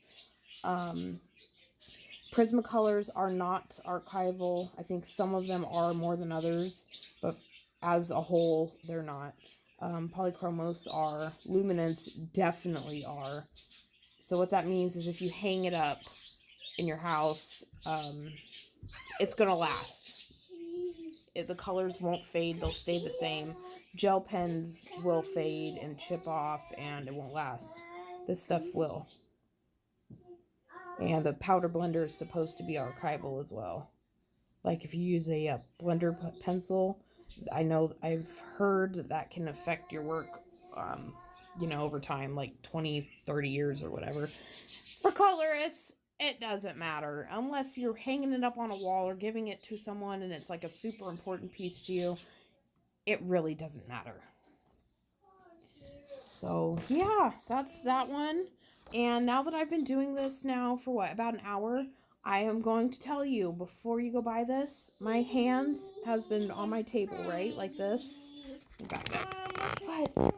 [SPEAKER 1] Prismacolors are not archival. I think some of them are more than others, but as a whole, they're not. Polychromos are. Luminance definitely are. So what that means is if you hang it up in your house, it's going to last. The colors won't fade. They'll stay the same. Gel pens will fade and chip off, and it won't last. This stuff will. And the powder blender is supposed to be archival as well. Like if you use a blender pencil, I know I've heard that can affect your work, over time, like 20, 30 years or whatever. For colorists, it doesn't matter. Unless you're hanging it up on a wall or giving it to someone and it's like a super important piece to you, it really doesn't matter. So, yeah, that's that one. And now that I've been doing this now for about an hour, I am going to tell you, before you go buy this, my hand has been on my table, right? Like this. Back up. What?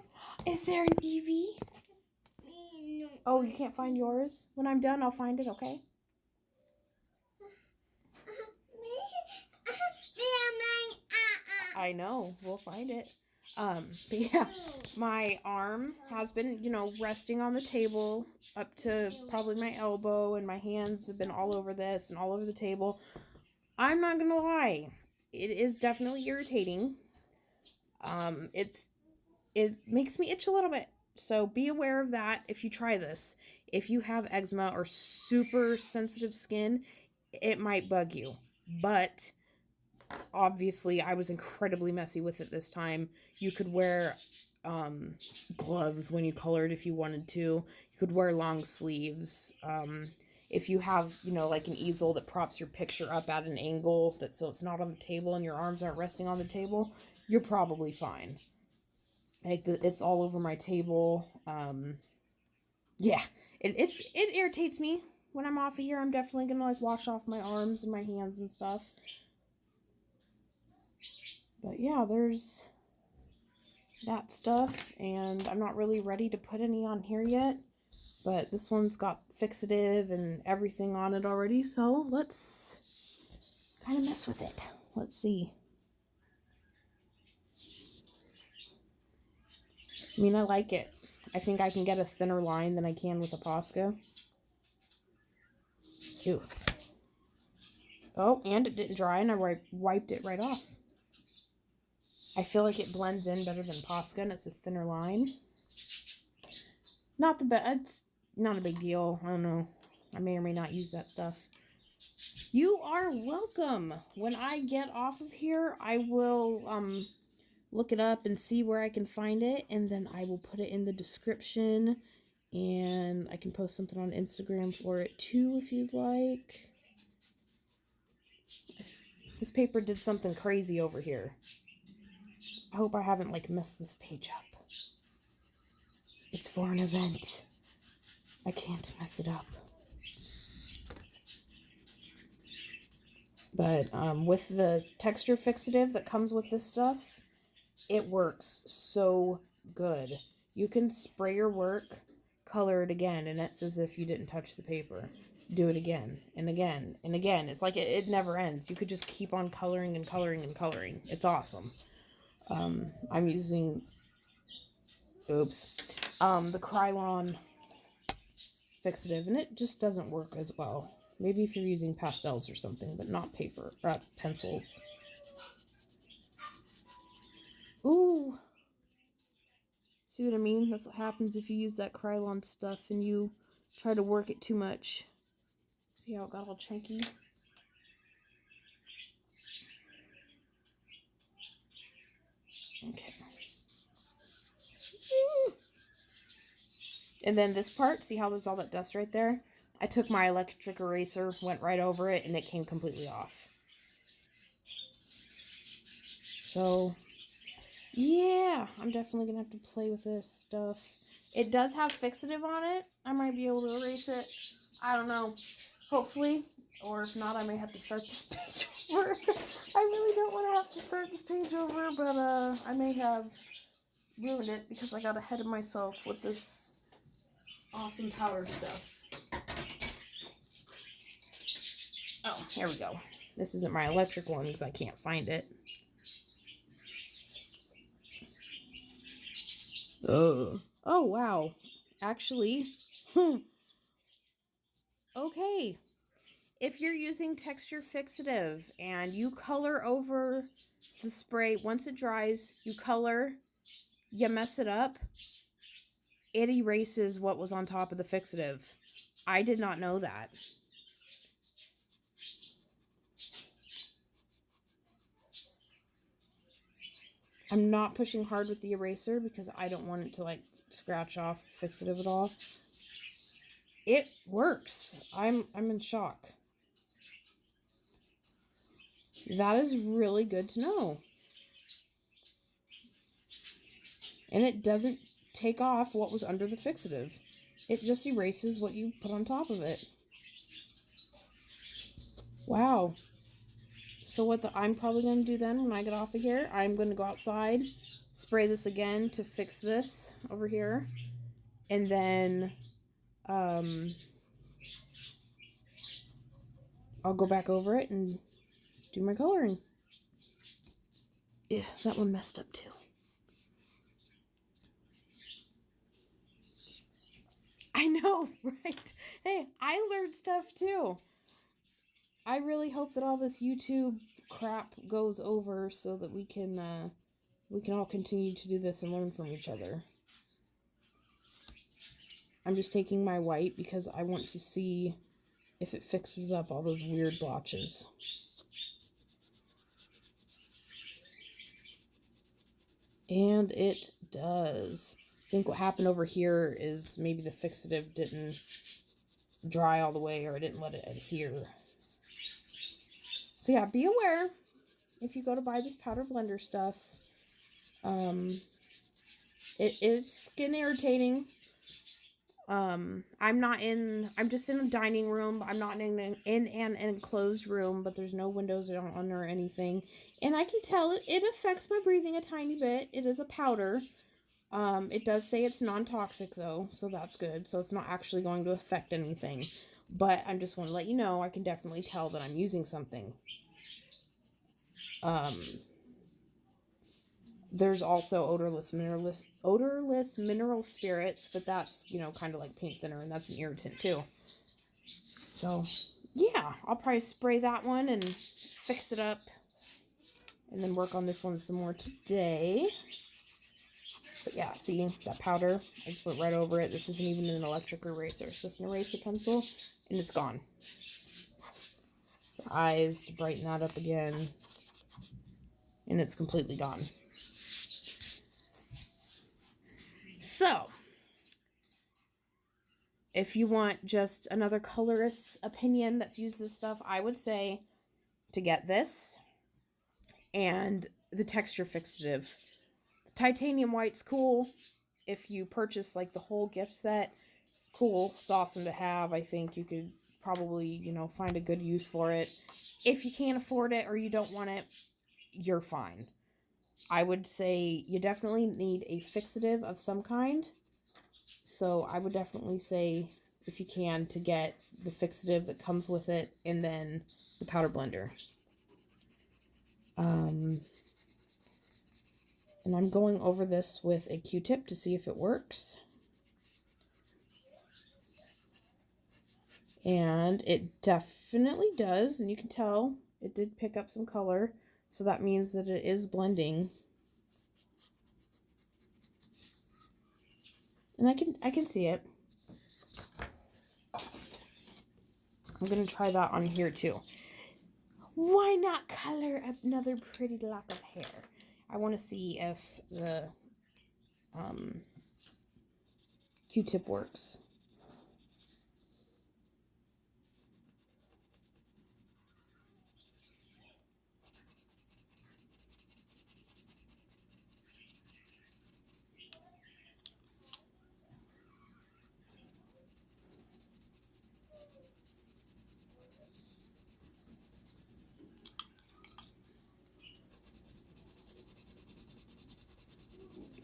[SPEAKER 1] Is there an Eevee? Oh, you can't find yours? When I'm done, I'll find it, okay? I know. We'll find it. But yeah, my arm has been, resting on the table up to probably my elbow, and my hands have been all over this and all over the table. I'm not gonna lie. It is definitely irritating. It makes me itch a little bit. So be aware of that if you try this. If you have eczema or super sensitive skin, it might bug you. But obviously, I was incredibly messy with it this time. You could wear gloves when you colored if you wanted to. You could wear long sleeves. If you have, like an easel that props your picture up at an angle so it's not on the table and your arms aren't resting on the table, you're probably fine. It's all over my table. Yeah, it irritates me when I'm off of here. I'm definitely gonna wash off my arms and my hands and stuff. But yeah, there's that stuff, and I'm not really ready to put any on here yet. But this one's got fixative and everything on it already, so let's kind of mess with it. Let's see. I mean, I like it. I think I can get a thinner line than I can with a Posca. Ew. Oh, and it didn't dry, and I wiped it right off. I feel like it blends in better than Posca, and it's a thinner line. Not the best. It's not a big deal. I don't know. I may or may not use that stuff. You are welcome. When I get off of here, I will look it up and see where I can find it, and then I will put it in the description, and I can post something on Instagram for it too if you'd like. This paper did something crazy over here. I hope I haven't like messed this page up. It's for an event. I can't mess it up. But with the texture fixative that comes with this stuff, it works so good. You can spray your work, color it again, and it's as if you didn't touch the paper. Do it again and again and again. It's like it never ends. You could just keep on coloring and coloring and coloring. It's awesome. I'm using, the Krylon fixative, and it just doesn't work as well. Maybe if you're using pastels or something, but not paper, pencils. Ooh. See what I mean? That's what happens if you use that Krylon stuff and you try to work it too much. See how it got all chunky? Okay. And then this part, see how there's all that dust right there? I took my electric eraser, went right over it, and it came completely off. So, yeah, I'm definitely going to have to play with this stuff. It does have fixative on it. I might be able to erase it. I don't know. Hopefully. Or if not, I may have to start this page over. I really don't want to have to start this page over, but I may have ruined it because I got ahead of myself with this awesome powder stuff. Oh, here we go. This isn't my electric one because I can't find it. Oh, wow. Actually, okay. If you're using texture fixative and you color over the spray, once it dries, you color, you mess it up, it erases what was on top of the fixative. I did not know that. I'm not pushing hard with the eraser because I don't want it to like scratch off the fixative at all. It works. I'm in shock. That is really good to know. And it doesn't take off what was under the fixative. It just erases what you put on top of it. Wow. So what I'm probably going to do then when I get off of here, I'm going to go outside, spray this again to fix this over here, and then I'll go back over it and do my coloring. Yeah, that one messed up too. I know, right? Hey, I learned stuff too. I really hope that all this YouTube crap goes over so that we can all continue to do this and learn from each other. I'm just taking my white because I want to see if it fixes up all those weird blotches. And it does. I think what happened over here is maybe the fixative didn't dry all the way, or I didn't let it adhere. So yeah, be aware if you go to buy this powder blender stuff. It's skin irritating. I'm just in a dining room. I'm not in an enclosed room, but there's no windows on or anything. And I can tell it affects my breathing a tiny bit. It is a powder. It does say it's non-toxic though, so that's good. So it's not actually going to affect anything. But I just want to let you know, I can definitely tell that I'm using something. There's also odorless mineral spirits, but that's, you know, kind of like paint thinner, and that's an irritant too. So, yeah, I'll probably spray that one and fix it up, and then work on this one some more today. But yeah, see, that powder, I just went right over it. This isn't even an electric eraser. It's just an eraser pencil, and it's gone. The eyes, to brighten that up again, and it's completely gone. So, if you want just another colorist's opinion that's used this stuff, I would say to get this and the texture fixative. The titanium white's cool. If you purchase like the whole gift set, cool. It's awesome to have. I think you could probably, you know, find a good use for it. If you can't afford it or you don't want it, you're fine. I would say you definitely need a fixative of some kind. So I would definitely say, if you can, to get the fixative that comes with it, and then the powder blender. And I'm going over this with a Q-tip to see if it works. And it definitely does, and you can tell it did pick up some color, so that means that it is blending. And I can see it. I'm going to try that on here too. Why not color another pretty lock of hair? I want to see if the Q-tip works.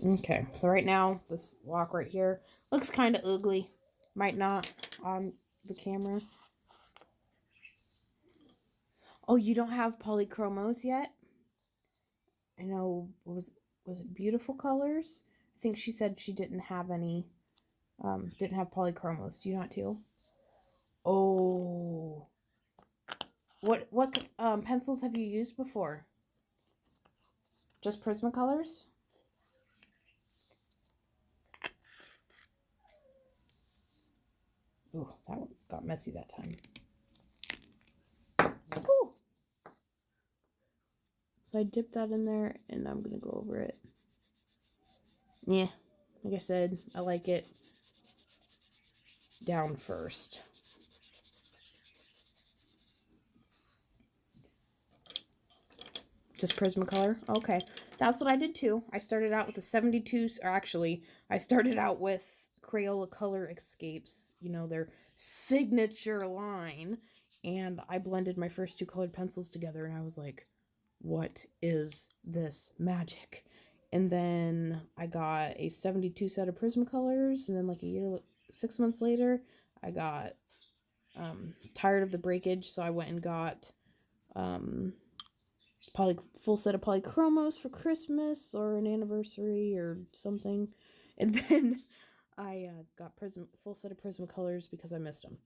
[SPEAKER 1] Okay, so right now, this lock right here looks kind of ugly. Might not on the camera. Oh, you don't have polychromos yet? I know, was it Beautiful Colors? I think she said she didn't have any, didn't have polychromos. Do you not too? Oh. What pencils have you used before? Just Prismacolors? Oh, that one got messy that time. Ooh. So I dipped that in there, and I'm going to go over it. Yeah, like I said, I like it down first. Just Prismacolor? Okay. That's what I did too. I started out with a 72, or actually, I started out with Crayola Color Escapes, you know, their signature line, and I blended my first two colored pencils together, and I was like, what is this magic? And then I got a 72 set of Prismacolors, and then like 6 months later, I got tired of the breakage, so I went and got full set of polychromos for Christmas or an anniversary or something, and then I got full set of Prismacolors because I missed them.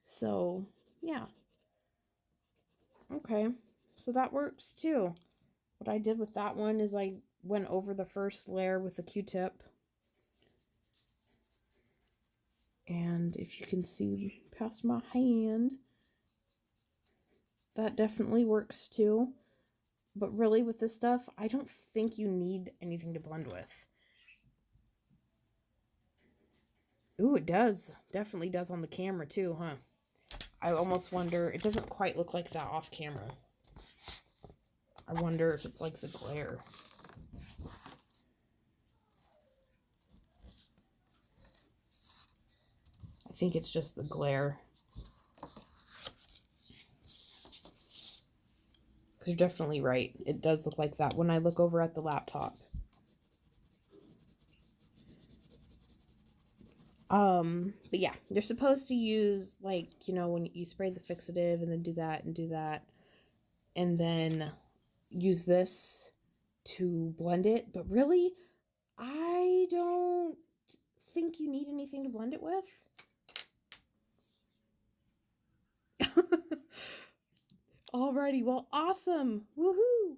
[SPEAKER 1] So yeah, okay, so that works too. What I did with that one is I went over the first layer with a Q-tip, and if you can see past my hand, that definitely works too. But really, with this stuff, I don't think you need anything to blend with. Ooh, it does. Definitely does on the camera, too, huh? I almost wonder... It doesn't quite look like that off camera. I wonder if it's like the glare. I think it's just the glare. Because you're definitely right. It does look like that when I look over at the laptop. But yeah, you're supposed to use, like, you know, when you spray the fixative and then do that and do that, and then use this to blend it. But really, I don't think you need anything to blend it with. Alrighty, well, awesome. Woohoo!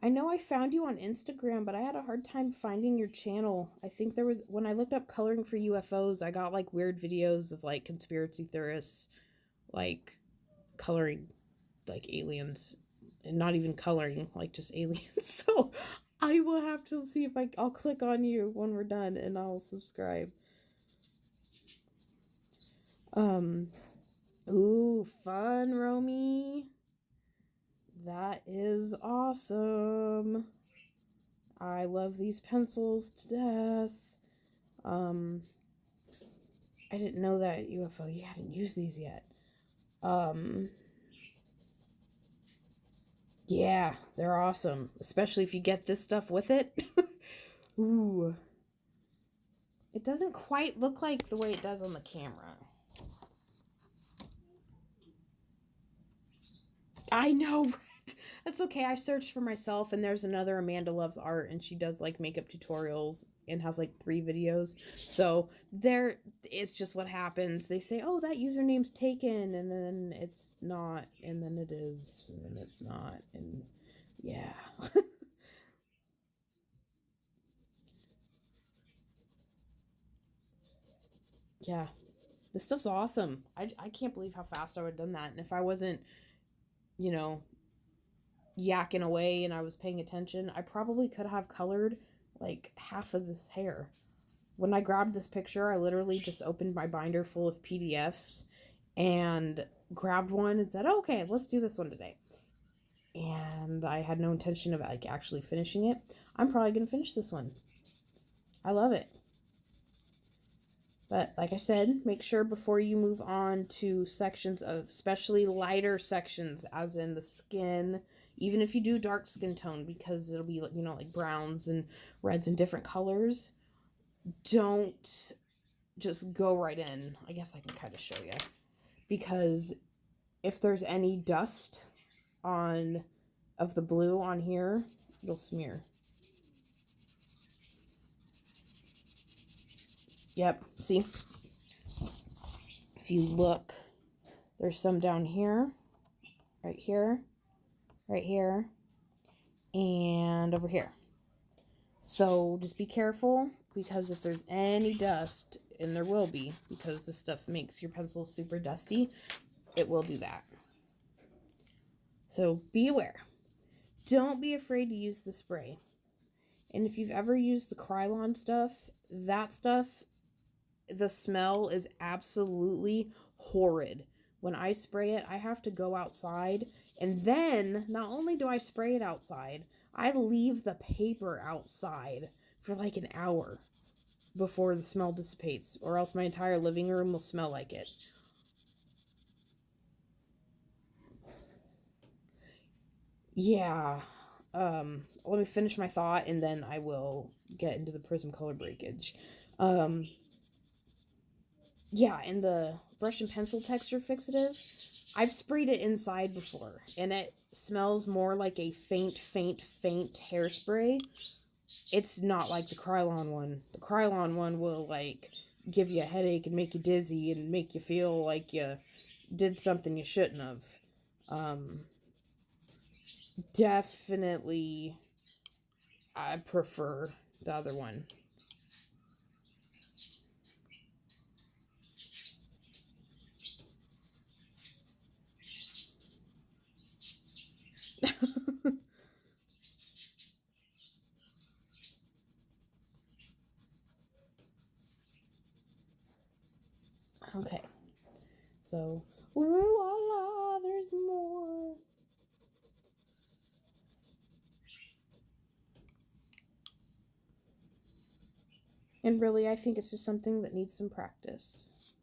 [SPEAKER 1] I know I found you on Instagram, but I had a hard time finding your channel. I think there was, when I looked up coloring for UFOs, I got like weird videos of like conspiracy theorists, like coloring like aliens, and not even coloring, like just aliens. So I will have to see if I'll click on you when we're done and I'll subscribe. Ooh, fun, Romy. That is awesome. I love these pencils to death. I didn't know that UFO, you hadn't used these yet. Yeah, they're awesome. Especially if you get this stuff with it. Ooh. It doesn't quite look like the way it does on the camera. I know. That's okay. I searched for myself, and there's another Amanda Loves Art, and she does like makeup tutorials and has like 3 videos. So there, it's just what happens. They say, "Oh, that username's taken," and then it's not, and then it is, and then it's not, and yeah. Yeah, this stuff's awesome. I can't believe how fast I would have done that, and if I wasn't, you know, yakking away and I was paying attention, I probably could have colored like half of this hair. When I grabbed this picture, I literally just opened my binder full of PDFs and grabbed one and said, okay, let's do this one today. And I had no intention of like actually finishing it. I'm probably going to finish this one. I love it. But like I said, make sure before you move on to sections of, especially lighter sections, as in the skin, even if you do dark skin tone, because it'll be, you know, like browns and reds and different colors, don't just go right in. I guess I can kind of show you. Because if there's any dust on of the blue on here, it'll smear. Yep, see? If you look, there's some down here, right here, right here, and over here. So just be careful, because if there's any dust, and there will be, because this stuff makes your pencil super dusty, it will do that. So be aware. Don't be afraid to use the spray. And if you've ever used the Krylon stuff, that stuff, the smell is absolutely horrid. When I spray it, I have to go outside, and then not only do I spray it outside, I leave the paper outside for like an hour before the smell dissipates, or else my entire living room will smell like it. Yeah. Let me finish my thought, and then I will get into the Prismacolor breakage. Yeah, and the brush and pencil texture fixative, I've sprayed it inside before, and it smells more like a faint hairspray. It's not like the Krylon one. The Krylon one will, like, give you a headache and make you dizzy and make you feel like you did something you shouldn't have. Definitely, I prefer the other one. Okay. So, ooh la la, there's more. And really, I think it's just something that needs some practice.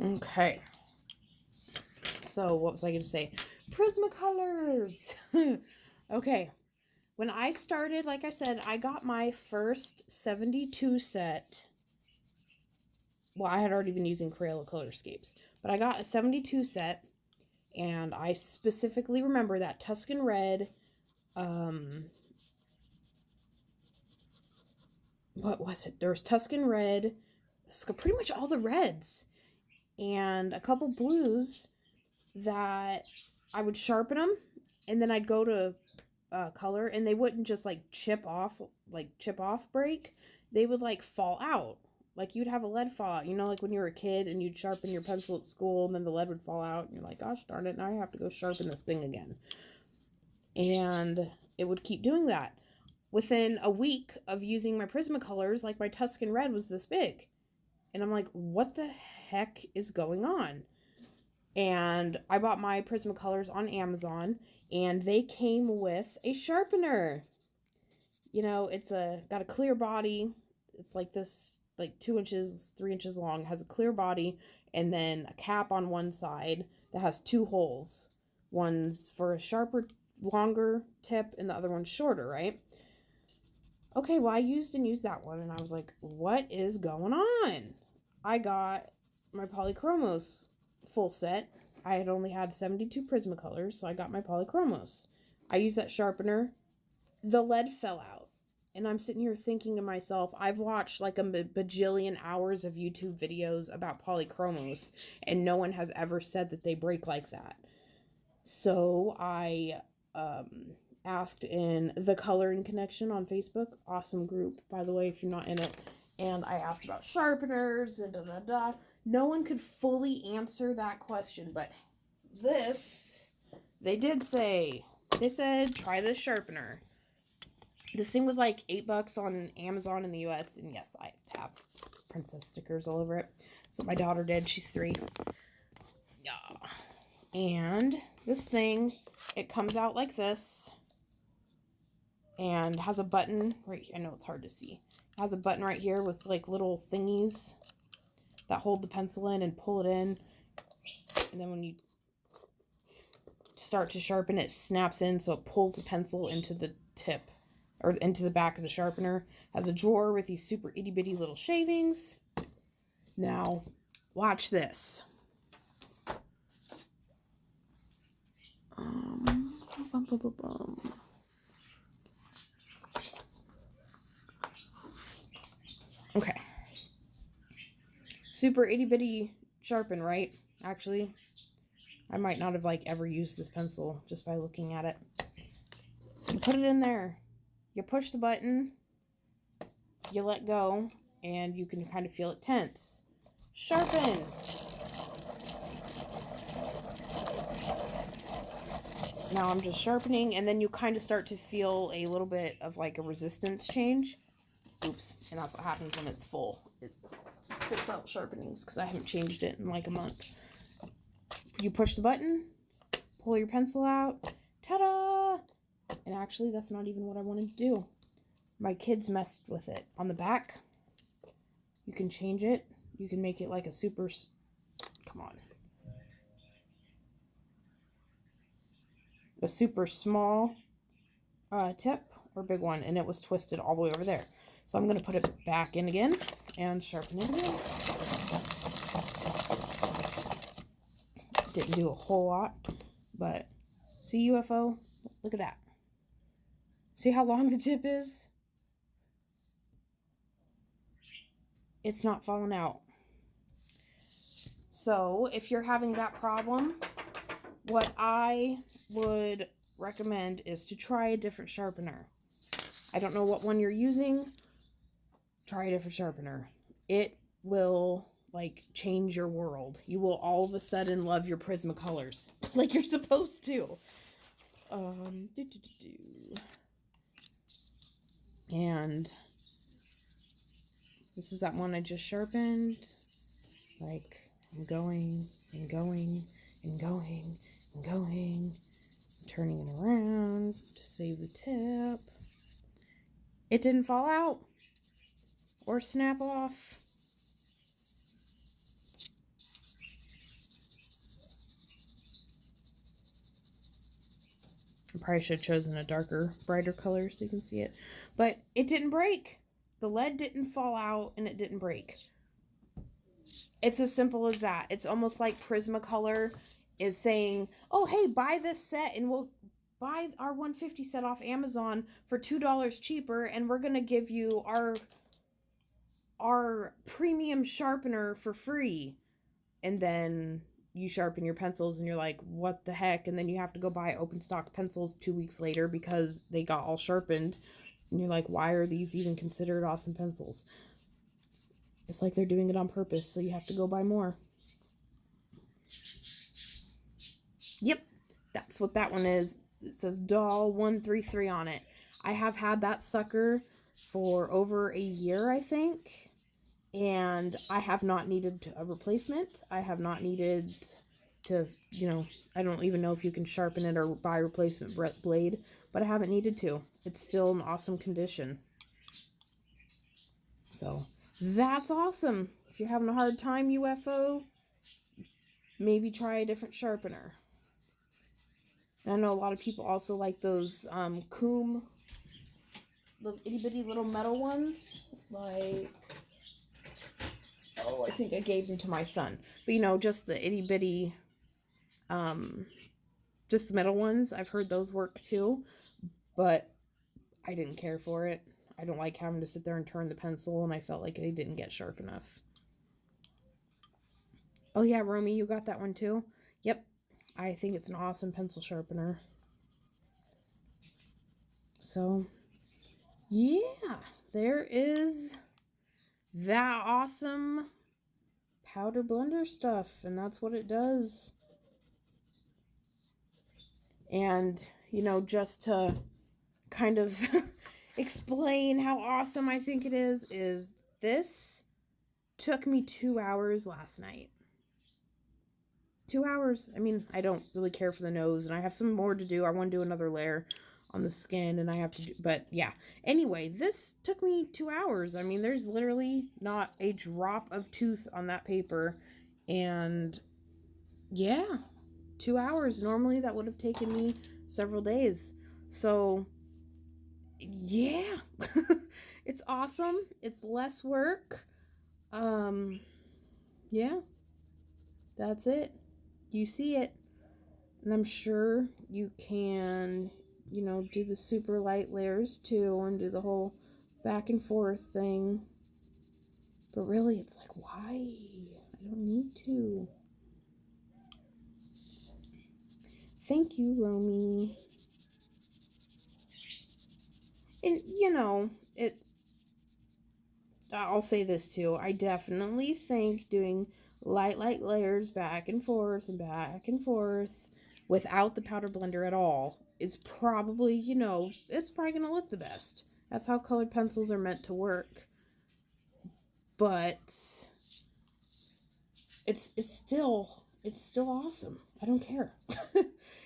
[SPEAKER 1] Okay. So what was I going to say? Prismacolors. Okay. When I started, like I said, I got my first 72 set. Well, I had already been using Crayola Colorscapes, but I got a 72 set, and I specifically remember that Tuscan Red, what was it? There was Tuscan Red, pretty much all the reds, and a couple blues that I would sharpen them, and then I'd go to color, and they wouldn't just like chip off break. They would like fall out. Like you'd have a lead fall out, you know, like when you were a kid and you'd sharpen your pencil at school and then the lead would fall out and you're like, gosh darn it, now I have to go sharpen this thing again. And it would keep doing that. Within a week of using my Prismacolors, like my Tuscan Red was this big. And I'm like, what the heck is going on? And I bought my Prismacolors on Amazon, and they came with a sharpener. You know, it's got a clear body. It's like this, like 2 inches, 3 inches long, has a clear body, and then a cap on one side that has 2 holes. One's for a sharper, longer tip, and the other one's shorter, right? Okay, well, I used that one, and I was like, what is going on? I got my polychromos full set. I had only had 72 Prismacolors, so I got my polychromos. I used that sharpener. The lead fell out. And I'm sitting here thinking to myself, I've watched like a bajillion hours of YouTube videos about polychromos, and no one has ever said that they break like that. So I asked in the Coloring Connection on Facebook, awesome group, by the way, if you're not in it, and I asked about sharpeners and da-da-da. No one could fully answer that question, but they did say, they said, try this sharpener. This thing was like $8 on Amazon in the US, and yes, I have princess stickers all over it. So my daughter did, she's 3. Yeah. And this thing, it comes out like this, and has a button right here. I know it's hard to see. It has a button right here with like little thingies that hold the pencil in and pull it in. And then when you start to sharpen, it snaps in, so it pulls the pencil into the tip, or into the back of the sharpener. Has a drawer with these super itty bitty little shavings. Now, watch this. Okay. Super itty bitty sharpen, right? Actually, I might not have like ever used this pencil just by looking at it. You put it in there. You push the button. You let go, and you can kind of feel it tense. Sharpen. Now I'm just sharpening, and then you kind of start to feel a little bit of like a resistance change. Oops. And that's what happens when it's full. It spits out sharpenings because I haven't changed it in like a month. You push the button, pull your pencil out, ta-da! And actually, that's not even what I wanted to do. My kids messed with it. On the back, you can change it. You can make it like a super, come on. A super small tip or big one, and it was twisted all the way over there. So I'm going to put it back in again and sharpen it again. Didn't do a whole lot, but see UFO? Look at that. See how long the tip is? It's not falling out. So if you're having that problem, what I would recommend is to try a different sharpener. I don't know what one you're using. Try a different sharpener. It will like change your world. You will all of a sudden love your Prismacolors like you're supposed to. And this is that one I just sharpened. Like I'm going and going and going and going, turning it around to save the tip. It didn't fall out or snap off. I probably should have chosen a darker, brighter color so you can see it. But it didn't break. The lead didn't fall out and it didn't break. It's as simple as that. It's almost like Prismacolor is saying, oh, hey, buy this set and we'll buy our 150 set off Amazon for $2 cheaper, and we're going to give you our premium sharpener for free. And then you sharpen your pencils and you're like, what the heck? And then you have to go buy open stock pencils 2 weeks later because they got all sharpened. And you're like, why are these even considered awesome pencils? It's like they're doing it on purpose, so you have to go buy more. Yep, that's what that one is. It says Doll 133 on it. I have had that sucker for over a year, I think. And I have not needed a replacement. I have not needed to, I don't even know if you can sharpen it or buy a replacement blade, but I haven't needed to. It's still in awesome condition. So that's awesome. If you're having a hard time, UFO, maybe try a different sharpener. And I know a lot of people also like those Coom, those itty bitty little metal ones. Like, oh, I think I gave them to my son. But just the itty bitty, just the metal ones. I've heard those work too, but I didn't care for it. I don't like having to sit there and turn the pencil, and I felt like they didn't get sharp enough. Oh yeah, Romy, you got that one too? Yep. I think it's an awesome pencil sharpener. So, yeah, there is that awesome powder blender stuff, and that's what it does. And, just to kind of explain how awesome I think it is this took me 2 hours last night. 2 hours. I mean, I don't really care for the nose, and I have some more to do. I want to do another layer on the skin, and I have to do, but yeah. Anyway, this took me 2 hours. I mean, there's literally not a drop of tooth on that paper, and yeah, 2 hours. Normally, that would have taken me several days. So, yeah, it's awesome. It's less work. Yeah, that's it. You see it. And I'm sure you can, do the super light layers too and do the whole back and forth thing. But really, it's like, why? I don't need to. Thank you, Romy. And, I'll say this too. I definitely think doing light layers back and forth without the powder blender at all is probably, it's probably going to look the best. That's how colored pencils are meant to work. But it's still awesome. I don't care.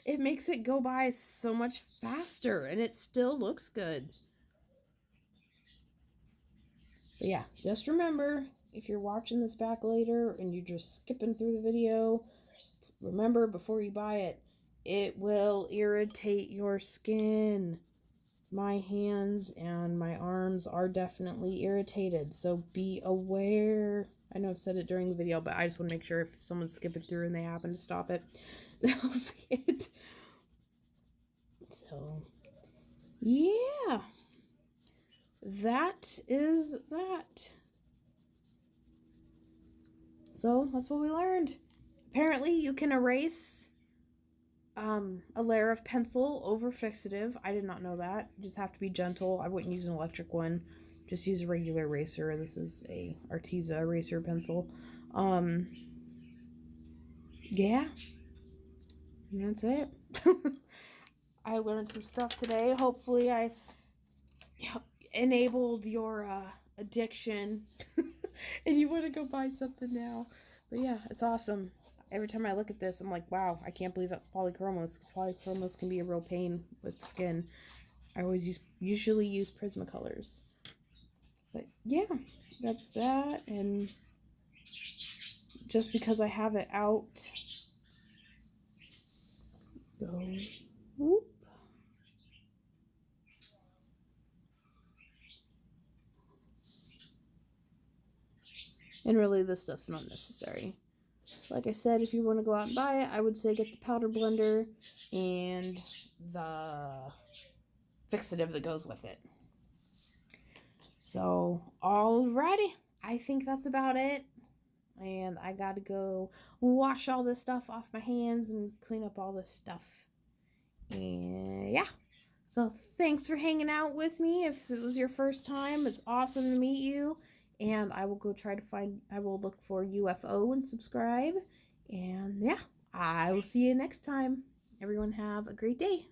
[SPEAKER 1] It makes it go by so much faster, and it still looks good. But yeah, just remember, if you're watching this back later and you're just skipping through the video, remember before you buy it, it will irritate your skin. My hands and my arms are definitely irritated, so be aware. I know I've said it during the video, but I just want to make sure if someone's skipping through and they happen to stop it, they'll see it. So, yeah. That is that. So, that's what we learned. Apparently, you can erase a layer of pencil over fixative. I did not know that. You just have to be gentle. I wouldn't use an electric one. Just use a regular eraser. This is a Arteza eraser pencil. Yeah. And that's it. I learned some stuff today. Hopefully I enabled your addiction and you want to go buy something now. But yeah, it's awesome. Every time I look at this, I'm like, wow, I can't believe that's polychromos, because polychromos can be a real pain with skin. I always usually use Prismacolors. But yeah, that's that. And just because I have it out, go, whoop, And really, this stuff's not necessary. Like I said, if you want to go out and buy it, I would say get the powder blender and the fixative that goes with it. So, alrighty. I think that's about it. And I gotta go wash all this stuff off my hands and clean up all this stuff. And yeah. So thanks for hanging out with me. If it was your first time, it's awesome to meet you. And I will I will look for UFO and subscribe. And yeah, I will see you next time. Everyone have a great day.